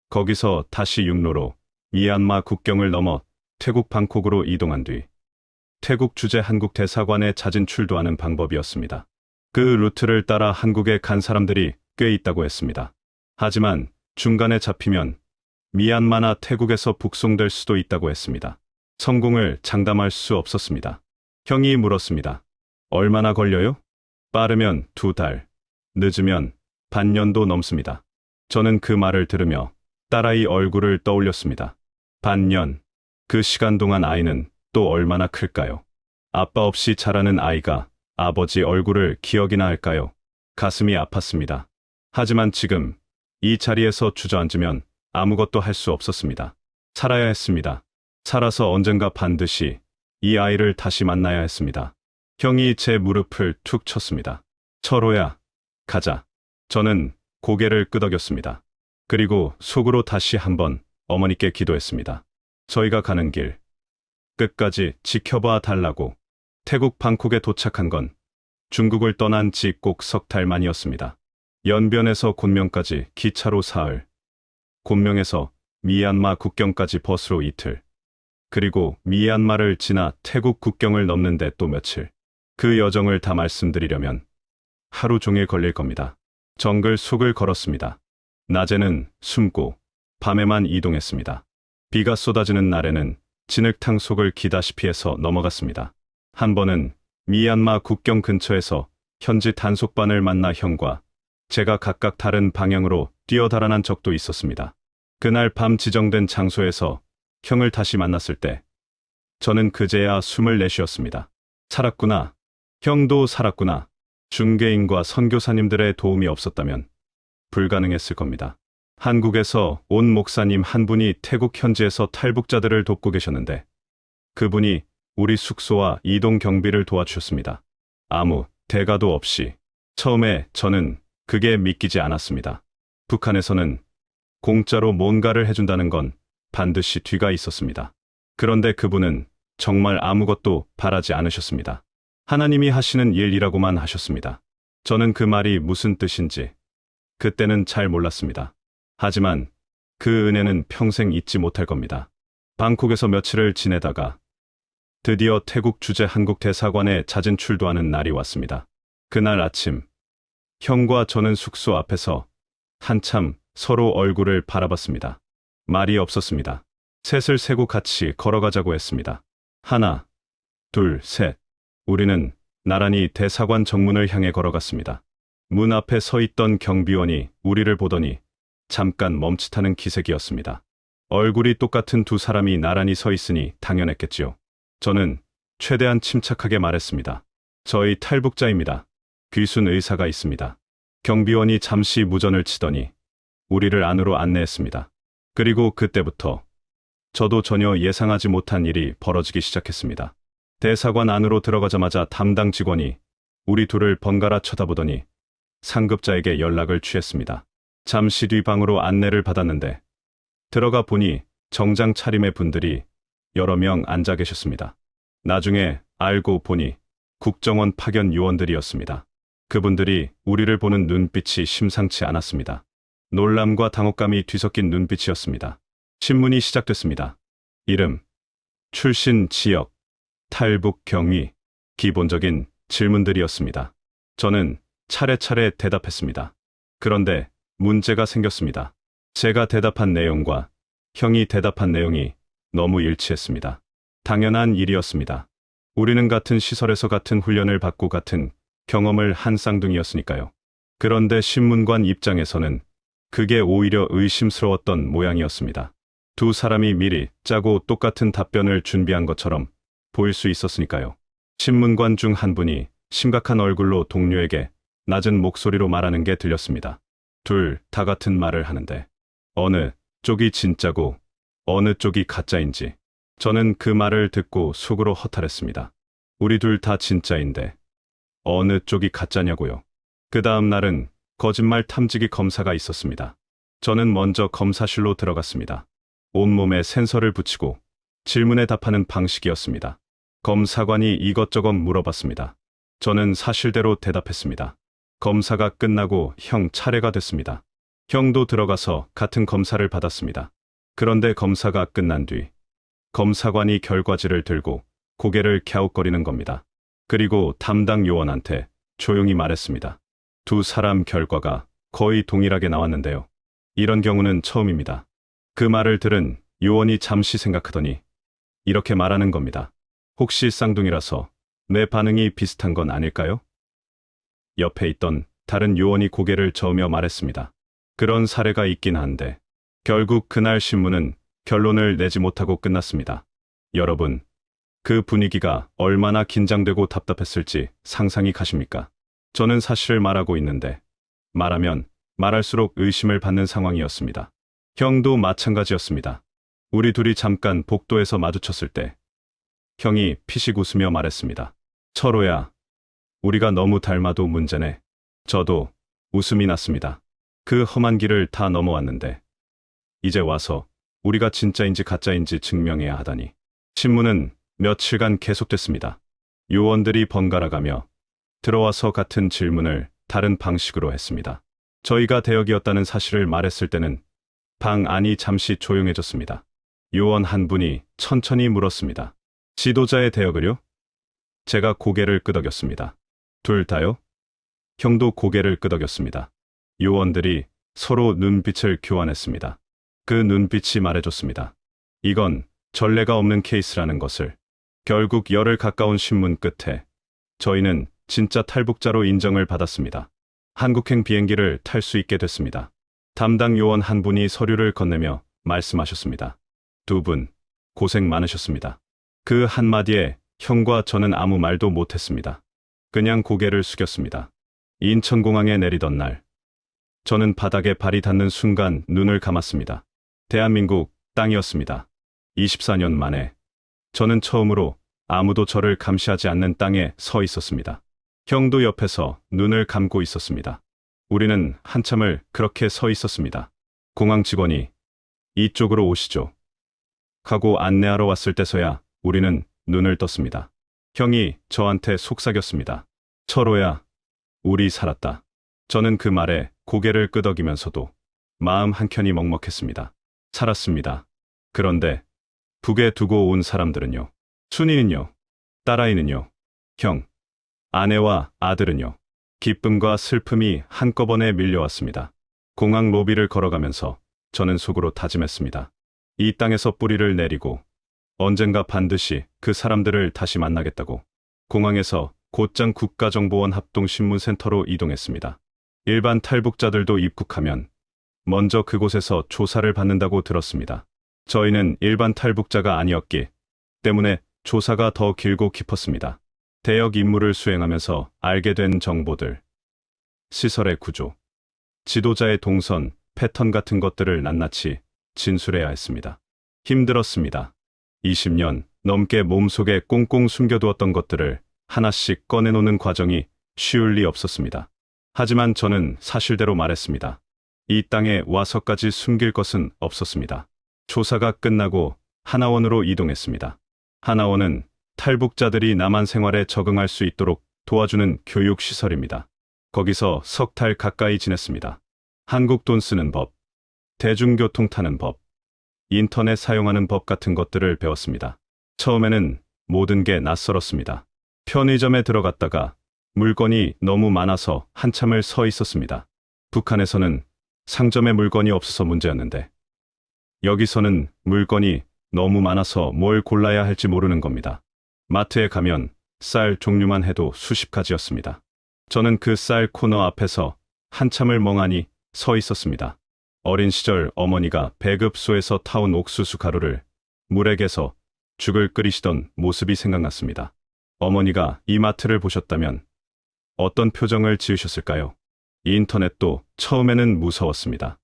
거기서 다시 육로로 미얀마 국경을 넘어 태국 방콕으로 이동한 뒤 태국 주재 한국 대사관에 자진 출도하는 방법이었습니다. 그 루트를 따라 한국에 간 사람들이 꽤 있다고 했습니다. 하지만 중간에 잡히면 미얀마나 태국에서 북송될 수도 있다고 했습니다. 성공을 장담할 수 없었습니다. 형이 물었습니다. 얼마나 걸려요? 빠르면 2달, 늦으면 반년도 넘습니다. 저는 그 말을 들으며 딸아이 얼굴을 떠올렸습니다. 반년, 그 시간 동안 아이는 또 얼마나 클까요? 아빠 없이 자라는 아이가 아버지 얼굴을 기억이나 할까요? 가슴이 아팠습니다. 하지만 지금 이 자리에서 주저앉으면 아무것도 할 수 없었습니다. 살아야 했습니다. 살아서 언젠가 반드시 이 아이를 다시 만나야 했습니다. 형이 제 무릎을 툭 쳤습니다. 철호야, 가자. 저는 고개를 끄덕였습니다. 그리고 속으로 다시 한번 어머니께 기도했습니다. 저희가 가는 길 끝까지 지켜봐 달라고. 태국 방콕에 도착한 건 중국을 떠난 지 꼭 석 달 만이었습니다. 연변에서 곤명까지 기차로 사흘, 곤명에서 미얀마 국경까지 버스로 이틀, 그리고 미얀마를 지나 태국 국경을 넘는데 또 며칠. 그 여정을 다 말씀드리려면 하루 종일 걸릴 겁니다. 정글 속을 걸었습니다. 낮에는 숨고 밤에만 이동했습니다. 비가 쏟아지는 날에는 진흙탕 속을 기다시피 해서 넘어갔습니다. 한 번은 미얀마 국경 근처에서 현지 단속반을 만나 형과 제가 각각 다른 방향으로 뛰어 달아난 적도 있었습니다. 그날 밤 지정된 장소에서 형을 다시 만났을 때 저는 그제야 숨을 내쉬었습니다. 살았구나. 형도 살았구나. 중개인과 선교사님들의 도움이 없었다면 불가능했을 겁니다. 한국에서 온 목사님 한 분이 태국 현지에서 탈북자들을 돕고 계셨는데 그분이 우리 숙소와 이동 경비를 도와주셨습니다. 아무 대가도 없이. 처음에 저는 그게 믿기지 않았습니다. 북한에서는 공짜로 뭔가를 해준다는 건 반드시 뒤가 있었습니다. 그런데 그분은 정말 아무것도 바라지 않으셨습니다. 하나님이 하시는 일이라고만 하셨습니다. 저는 그 말이 무슨 뜻인지 그때는 잘 몰랐습니다. 하지만 그 은혜는 평생 잊지 못할 겁니다. 방콕에서 며칠을 지내다가 드디어 태국 주재 한국 대사관에 잦은 출두하는 날이 왔습니다. 그날 아침, 형과 저는 숙소 앞에서 한참 서로 얼굴을 바라봤습니다. 말이 없었습니다. 셋을 세고 같이 걸어가자고 했습니다. 하나, 둘, 셋. 우리는 나란히 대사관 정문을 향해 걸어갔습니다. 문 앞에 서 있던 경비원이 우리를 보더니 잠깐 멈칫하는 기색이었습니다. 얼굴이 똑같은 두 사람이 나란히 서 있으니 당연했겠지요. 저는 최대한 침착하게 말했습니다. 저희 탈북자입니다. 귀순 의사가 있습니다. 경비원이 잠시 무전을 치더니 우리를 안으로 안내했습니다. 그리고 그때부터 저도 전혀 예상하지 못한 일이 벌어지기 시작했습니다. 대사관 안으로 들어가자마자 담당 직원이 우리 둘을 번갈아 쳐다보더니 상급자에게 연락을 취했습니다. 잠시 뒤 방으로 안내를 받았는데 들어가 보니 정장 차림의 분들이 여러 명 앉아 계셨습니다. 나중에 알고 보니 국정원 파견 요원들이었습니다. 그분들이 우리를 보는 눈빛이 심상치 않았습니다. 놀람과 당혹감이 뒤섞인 눈빛이었습니다. 신문이 시작됐습니다. 이름, 출신 지역, 탈북 경위, 기본적인 질문들이었습니다. 저는 차례차례 대답했습니다. 그런데 문제가 생겼습니다. 제가 대답한 내용과 형이 대답한 내용이 너무 일치했습니다. 당연한 일이었습니다. 우리는 같은 시설에서 같은 훈련을 받고 같은 경험을 한 쌍둥이였으니까요. 그런데 신문관 입장에서는 그게 오히려 의심스러웠던 모양이었습니다. 두 사람이 미리 짜고 똑같은 답변을 준비한 것처럼 보일 수 있었으니까요. 신문관 중 한 분이 심각한 얼굴로 동료에게 낮은 목소리로 말하는 게 들렸습니다. 둘 다 같은 말을 하는데 어느 쪽이 진짜고 어느 쪽이 가짜인지. 저는 그 말을 듣고 속으로 허탈했습니다. 우리 둘 다 진짜인데 어느 쪽이 가짜냐고요. 그 다음 날은 거짓말 탐지기 검사가 있었습니다. 저는 먼저 검사실로 들어갔습니다. 온몸에 센서를 붙이고 질문에 답하는 방식이었습니다. 검사관이 이것저것 물어봤습니다. 저는 사실대로 대답했습니다. 검사가 끝나고 형 차례가 됐습니다. 형도 들어가서 같은 검사를 받았습니다. 그런데 검사가 끝난 뒤 검사관이 결과지를 들고 고개를 갸웃거리는 겁니다. 그리고 담당 요원한테 조용히 말했습니다. 두 사람 결과가 거의 동일하게 나왔는데요. 이런 경우는 처음입니다. 그 말을 들은 요원이 잠시 생각하더니 이렇게 말하는 겁니다. 혹시 쌍둥이라서 내 반응이 비슷한 건 아닐까요? 옆에 있던 다른 요원이 고개를 저으며 말했습니다. 그런 사례가 있긴 한데 결국 그날 신문은 결론을 내지 못하고 끝났습니다. 여러분, 그 분위기가 얼마나 긴장되고 답답했을지 상상이 가십니까? 저는 사실을 말하고 있는데 말하면 말할수록 의심을 받는 상황이었습니다. 형도 마찬가지였습니다. 우리 둘이 잠깐 복도에서 마주쳤을 때 형이 피식 웃으며 말했습니다. 철호야, 우리가 너무 닮아도 문제네. 저도 웃음이 났습니다. 그 험한 길을 다 넘어왔는데 이제 와서 우리가 진짜인지 가짜인지 증명해야 하다니. 신문은 며칠간 계속됐습니다. 요원들이 번갈아가며 들어와서 같은 질문을 다른 방식으로 했습니다. 저희가 대역이었다는 사실을 말했을 때는 방 안이 잠시 조용해졌습니다. 요원 한 분이 천천히 물었습니다. 지도자의 대역을요? 제가 고개를 끄덕였습니다. 둘 다요? 형도 고개를 끄덕였습니다. 요원들이 서로 눈빛을 교환했습니다. 그 눈빛이 말해줬습니다. 이건 전례가 없는 케이스라는 것을. 결국 열흘 가까운 신문 끝에 저희는 진짜 탈북자로 인정을 받았습니다. 한국행 비행기를 탈 수 있게 됐습니다. 담당 요원 한 분이 서류를 건네며 말씀하셨습니다. 두 분, 고생 많으셨습니다. 그 한마디에 형과 저는 아무 말도 못했습니다. 그냥 고개를 숙였습니다. 인천공항에 내리던 날, 저는 바닥에 발이 닿는 순간 눈을 감았습니다. 대한민국 땅이었습니다. 24년 만에 저는 처음으로 아무도 저를 감시하지 않는 땅에 서 있었습니다. 형도 옆에서 눈을 감고 있었습니다. 우리는 한참을 그렇게 서 있었습니다. 공항 직원이 이쪽으로 오시죠 하고 안내하러 왔을 때서야 우리는 눈을 떴습니다. 형이 저한테 속삭였습니다. 철호야, 우리 살았다. 저는 그 말에 고개를 끄덕이면서도 마음 한켠이 먹먹했습니다. 살았습니다. 그런데 북에 두고 온 사람들은요? 순이는요? 딸아이는요? 형, 아내와 아들은요? 기쁨과 슬픔이 한꺼번에 밀려왔습니다. 공항 로비를 걸어가면서 저는 속으로 다짐했습니다. 이 땅에서 뿌리를 내리고 언젠가 반드시 그 사람들을 다시 만나겠다고. 공항에서 곧장 국가정보원 합동신문센터로 이동했습니다. 일반 탈북자들도 입국하면 먼저 그곳에서 조사를 받는다고 들었습니다. 저희는 일반 탈북자가 아니었기 때문에 조사가 더 길고 깊었습니다. 대역 임무를 수행하면서 알게 된 정보들, 시설의 구조, 지도자의 동선, 패턴 같은 것들을 낱낱이 진술해야 했습니다. 힘들었습니다. 20년 넘게 몸속에 꽁꽁 숨겨두었던 것들을 하나씩 꺼내놓는 과정이 쉬울 리 없었습니다. 하지만 저는 사실대로 말했습니다. 이 땅에 와서까지 숨길 것은 없었습니다. 조사가 끝나고 하나원으로 이동했습니다. 하나원은 탈북자들이 남한 생활에 적응할 수 있도록 도와주는 교육시설입니다. 거기서 석 달 가까이 지냈습니다. 한국 돈 쓰는 법, 대중교통 타는 법, 인터넷 사용하는 법 같은 것들을 배웠습니다. 처음에는 모든 게 낯설었습니다. 편의점에 들어갔다가 물건이 너무 많아서 한참을 서 있었습니다. 북한에서는 상점에 물건이 없어서 문제였는데 여기서는 물건이 너무 많아서 뭘 골라야 할지 모르는 겁니다. 마트에 가면 쌀 종류만 해도 수십 가지였습니다. 저는 그 쌀 코너 앞에서 한참을 멍하니 서 있었습니다. 어린 시절 어머니가 배급소에서 타온 옥수수 가루를 물에 개서 죽을 끓이시던 모습이 생각났습니다. 어머니가 이 마트를 보셨다면 어떤 표정을 지으셨을까요? 인터넷도 처음에는 무서웠습니다.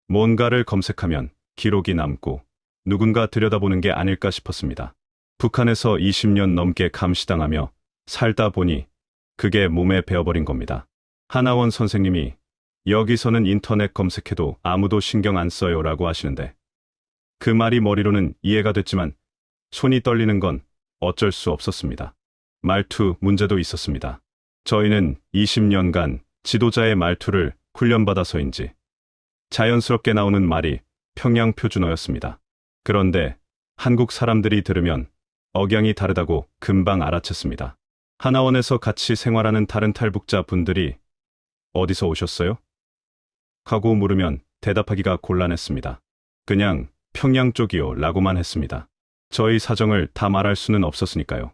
뭔가를 검색하면 기록이 남고 누군가 들여다보는 게 아닐까 싶었습니다. 북한에서 20년 넘게 감시당하며 살다 보니 그게 몸에 배어버린 겁니다. 하나원 선생님이 여기서는 인터넷 검색해도 아무도 신경 안 써요 라고 하시는데 그 말이 머리로는 이해가 됐지만 손이 떨리는 건 어쩔 수 없었습니다. 말투 문제도 있었습니다. 저희는 20년간 지도자의 말투를 훈련받아서인지 자연스럽게 나오는 말이 평양 표준어였습니다. 그런데 한국 사람들이 들으면 억양이 다르다고 금방 알아챘습니다. 하나원에서 같이 생활하는 다른 탈북자 분들이 어디서 오셨어요? 하고 물으면 대답하기가 곤란했습니다. 그냥 평양 쪽이요 라고만 했습니다. 저희 사정을 다 말할 수는 없었으니까요.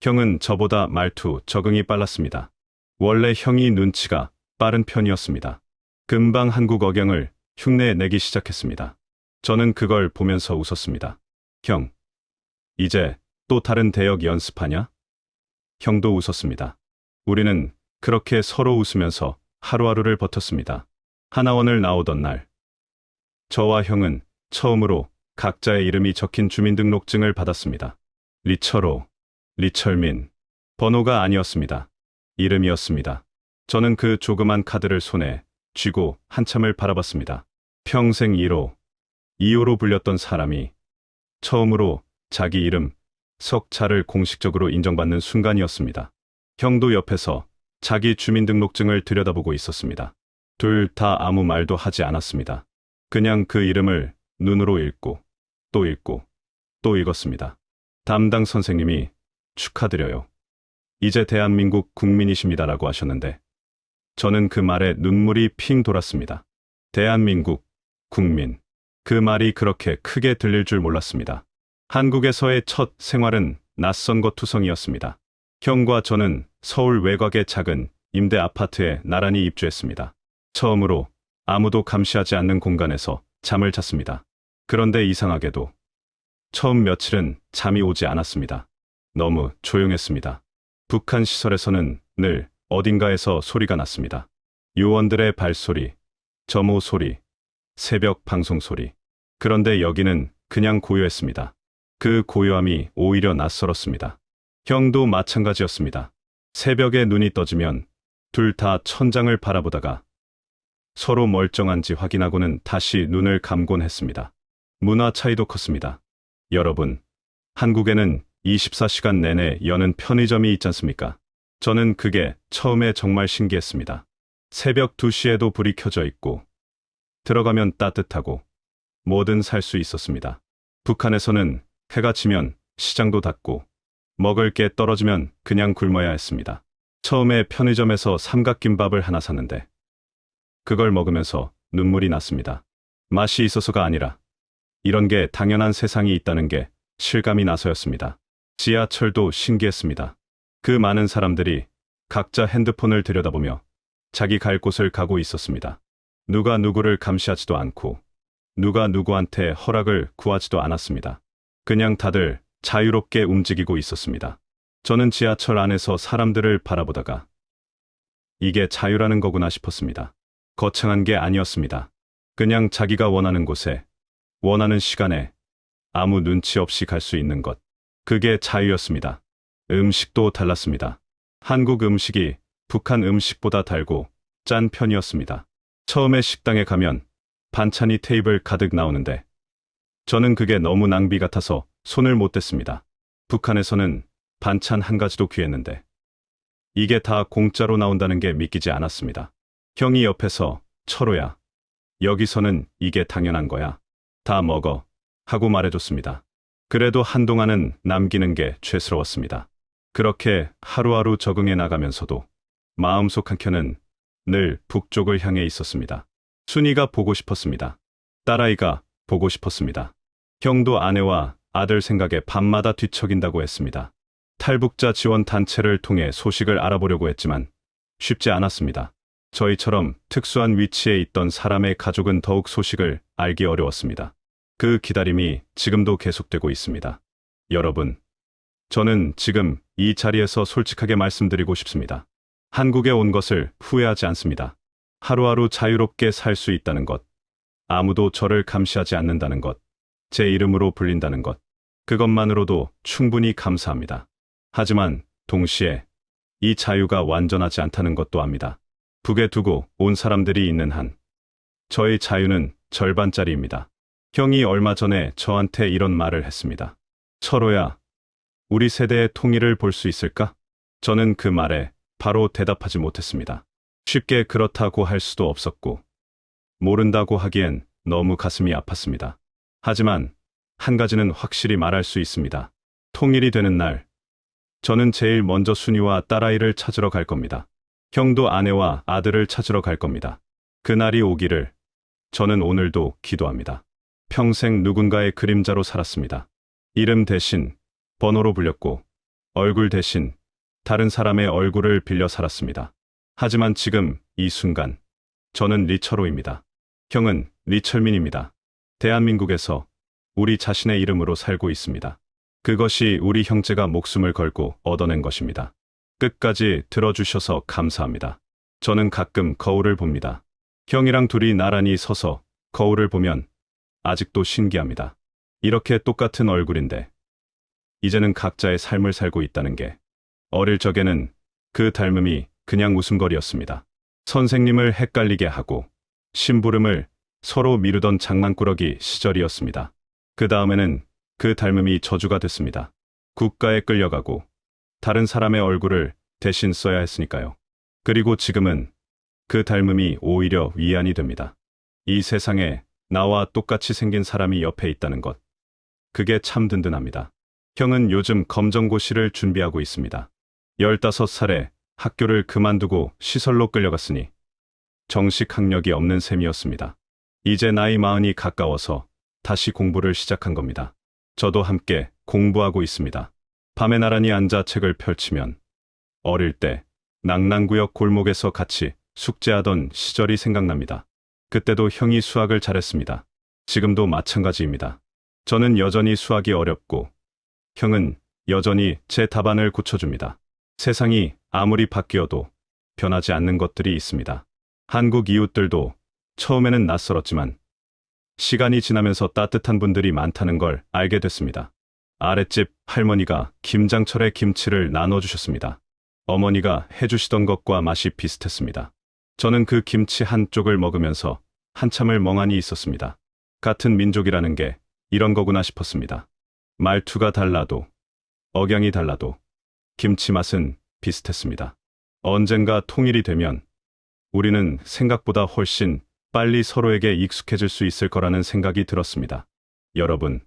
형은 저보다 말투 적응이 빨랐습니다. 원래 형이 눈치가 빠른 편이었습니다. 금방 한국 억양을 흉내내기 시작했습니다. 저는 그걸 보면서 웃었습니다. 형, 이제 또 다른 대역 연습하냐? 형도 웃었습니다. 우리는 그렇게 서로 웃으면서 하루하루를 버텼습니다. 하나원을 나오던 날, 저와 형은 처음으로 각자의 이름이 적힌 주민등록증을 받았습니다. 리철호, 리철민. 번호가 아니었습니다. 이름이었습니다. 저는 그 조그만 카드를 손에 쥐고 한참을 바라봤습니다. 평생 1호, 2호로 불렸던 사람이 처음으로 자기 이름, 석자를 공식적으로 인정받는 순간이었습니다. 형도 옆에서 자기 주민등록증을 들여다보고 있었습니다. 둘 다 아무 말도 하지 않았습니다. 그냥 그 이름을 눈으로 읽고 또 읽고 또 읽었습니다. 담당 선생님이 축하드려요. 이제 대한민국 국민이십니다라고 하셨는데 저는 그 말에 눈물이 핑 돌았습니다. 대한민국 국민. 그 말이 그렇게 크게 들릴 줄 몰랐습니다. 한국에서의 첫 생활은 낯선 것 투성이었습니다. 형과 저는 서울 외곽의 작은 임대 아파트에 나란히 입주했습니다. 처음으로 아무도 감시하지 않는 공간에서 잠을 잤습니다. 그런데 이상하게도 처음 며칠은 잠이 오지 않았습니다. 너무 조용했습니다. 북한 시설에서는 늘 어딘가에서 소리가 났습니다. 요원들의 발소리, 점호 소리, 새벽 방송 소리. 그런데 여기는 그냥 고요했습니다. 그 고요함이 오히려 낯설었습니다. 형도 마찬가지였습니다. 새벽에 눈이 떠지면 둘 다 천장을 바라보다가 서로 멀쩡한지 확인하고는 다시 눈을 감곤 했습니다. 문화 차이도 컸습니다. 여러분, 한국에는 24시간 내내 여는 편의점이 있지 않습니까? 저는 그게 처음에 정말 신기했습니다. 새벽 2시에도 불이 켜져 있고 들어가면 따뜻하고 뭐든 살 수 있었습니다. 북한에서는 해가 지면 시장도 닫고 먹을 게 떨어지면 그냥 굶어야 했습니다. 처음에 편의점에서 삼각김밥을 하나 샀는데 그걸 먹으면서 눈물이 났습니다. 맛이 있어서가 아니라 이런 게 당연한 세상이 있다는 게 실감이 나서였습니다. 지하철도 신기했습니다. 그 많은 사람들이 각자 핸드폰을 들여다보며 자기 갈 곳을 가고 있었습니다. 누가 누구를 감시하지도 않고 누가 누구한테 허락을 구하지도 않았습니다. 그냥 다들 자유롭게 움직이고 있었습니다. 저는 지하철 안에서 사람들을 바라보다가 이게 자유라는 거구나 싶었습니다. 거창한 게 아니었습니다. 그냥 자기가 원하는 곳에, 원하는 시간에 아무 눈치 없이 갈 수 있는 것. 그게 자유였습니다. 음식도 달랐습니다. 한국 음식이 북한 음식보다 달고 짠 편이었습니다. 처음에 식당에 가면 반찬이 테이블 가득 나오는데 저는 그게 너무 낭비 같아서 손을 못 댔습니다. 북한에서는 반찬 한 가지도 귀했는데 이게 다 공짜로 나온다는 게 믿기지 않았습니다. 형이 옆에서 철호야, 여기서는 이게 당연한 거야. 다 먹어 하고 말해줬습니다. 그래도 한동안은 남기는 게 죄스러웠습니다. 그렇게 하루하루 적응해 나가면서도 마음속 한켠은 늘 북쪽을 향해 있었습니다. 순이가 보고 싶었습니다. 딸아이가 보고 싶었습니다. 형도 아내와 아들 생각에 밤마다 뒤척인다고 했습니다. 탈북자 지원 단체를 통해 소식을 알아보려고 했지만 쉽지 않았습니다. 저희처럼 특수한 위치에 있던 사람의 가족은 더욱 소식을 알기 어려웠습니다. 그 기다림이 지금도 계속되고 있습니다. 여러분, 저는 지금 이 자리에서 솔직하게 말씀드리고 싶습니다. 한국에 온 것을 후회하지 않습니다. 하루하루 자유롭게 살 수 있다는 것, 아무도 저를 감시하지 않는다는 것, 제 이름으로 불린다는 것, 그것만으로도 충분히 감사합니다. 하지만 동시에 이 자유가 완전하지 않다는 것도 압니다. 북에 두고 온 사람들이 있는 한 저의 자유는 절반짜리입니다. 형이 얼마 전에 저한테 이런 말을 했습니다. 철호야, 우리 세대의 통일을 볼 수 있을까? 저는 그 말에 바로 대답하지 못했습니다. 쉽게 그렇다고 할 수도 없었고 모른다고 하기엔 너무 가슴이 아팠습니다. 하지만 한 가지는 확실히 말할 수 있습니다. 통일이 되는 날, 저는 제일 먼저 순이와 딸아이를 찾으러 갈 겁니다. 형도 아내와 아들을 찾으러 갈 겁니다. 그날이 오기를 저는 오늘도 기도합니다. 평생 누군가의 그림자로 살았습니다. 이름 대신 번호로 불렸고 얼굴 대신 다른 사람의 얼굴을 빌려 살았습니다. 하지만 지금 이 순간 저는 리처로입니다. 형은 리철민입니다. 대한민국에서 우리 자신의 이름으로 살고 있습니다. 그것이 우리 형제가 목숨을 걸고 얻어낸 것입니다. 끝까지 들어주셔서 감사합니다. 저는 가끔 거울을 봅니다. 형이랑 둘이 나란히 서서 거울을 보면 아직도 신기합니다. 이렇게 똑같은 얼굴인데 이제는 각자의 삶을 살고 있다는 게, 어릴 적에는 그 닮음이 그냥 웃음거리였습니다. 선생님을 헷갈리게 하고 심부름을 서로 미루던 장난꾸러기 시절이었습니다. 그 다음에는 그 닮음이 저주가 됐습니다. 국가에 끌려가고 다른 사람의 얼굴을 대신 써야 했으니까요. 그리고 지금은 그 닮음이 오히려 위안이 됩니다. 이 세상에 나와 똑같이 생긴 사람이 옆에 있다는 것, 그게 참 든든합니다. 형은 요즘 검정고시를 준비하고 있습니다. 15살에 학교를 그만두고 시설로 끌려갔으니 정식 학력이 없는 셈이었습니다. 이제 나이 40이 가까워서 다시 공부를 시작한 겁니다. 저도 함께 공부하고 있습니다. 밤에 나란히 앉아 책을 펼치면 어릴 때 낭랑구역 골목에서 같이 숙제하던 시절이 생각납니다. 그때도 형이 수학을 잘했습니다. 지금도 마찬가지입니다. 저는 여전히 수학이 어렵고 형은 여전히 제 답안을 고쳐줍니다. 세상이 아무리 바뀌어도 변하지 않는 것들이 있습니다. 한국 이웃들도 처음에는 낯설었지만 시간이 지나면서 따뜻한 분들이 많다는 걸 알게 됐습니다. 아랫집 할머니가 김장철에 김치를 나눠주셨습니다. 어머니가 해주시던 것과 맛이 비슷했습니다. 저는 그 김치 한쪽을 먹으면서 한참을 멍하니 있었습니다. 같은 민족이라는 게 이런 거구나 싶었습니다. 말투가 달라도, 억양이 달라도 김치 맛은 비슷했습니다. 언젠가 통일이 되면 우리는 생각보다 훨씬 빨리 서로에게 익숙해질 수 있을 거라는 생각이 들었습니다. 여러분,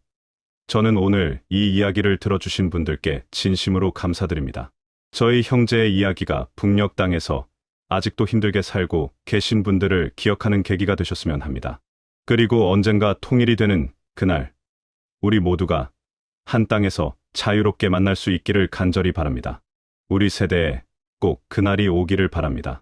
저는 오늘 이 이야기를 들어주신 분들께 진심으로 감사드립니다. 저희 형제의 이야기가 북녘 땅에서 아직도 힘들게 살고 계신 분들을 기억하는 계기가 되셨으면 합니다. 그리고 언젠가 통일이 되는 그날, 우리 모두가 한 땅에서 자유롭게 만날 수 있기를 간절히 바랍니다. 우리 세대에 꼭 그날이 오기를 바랍니다.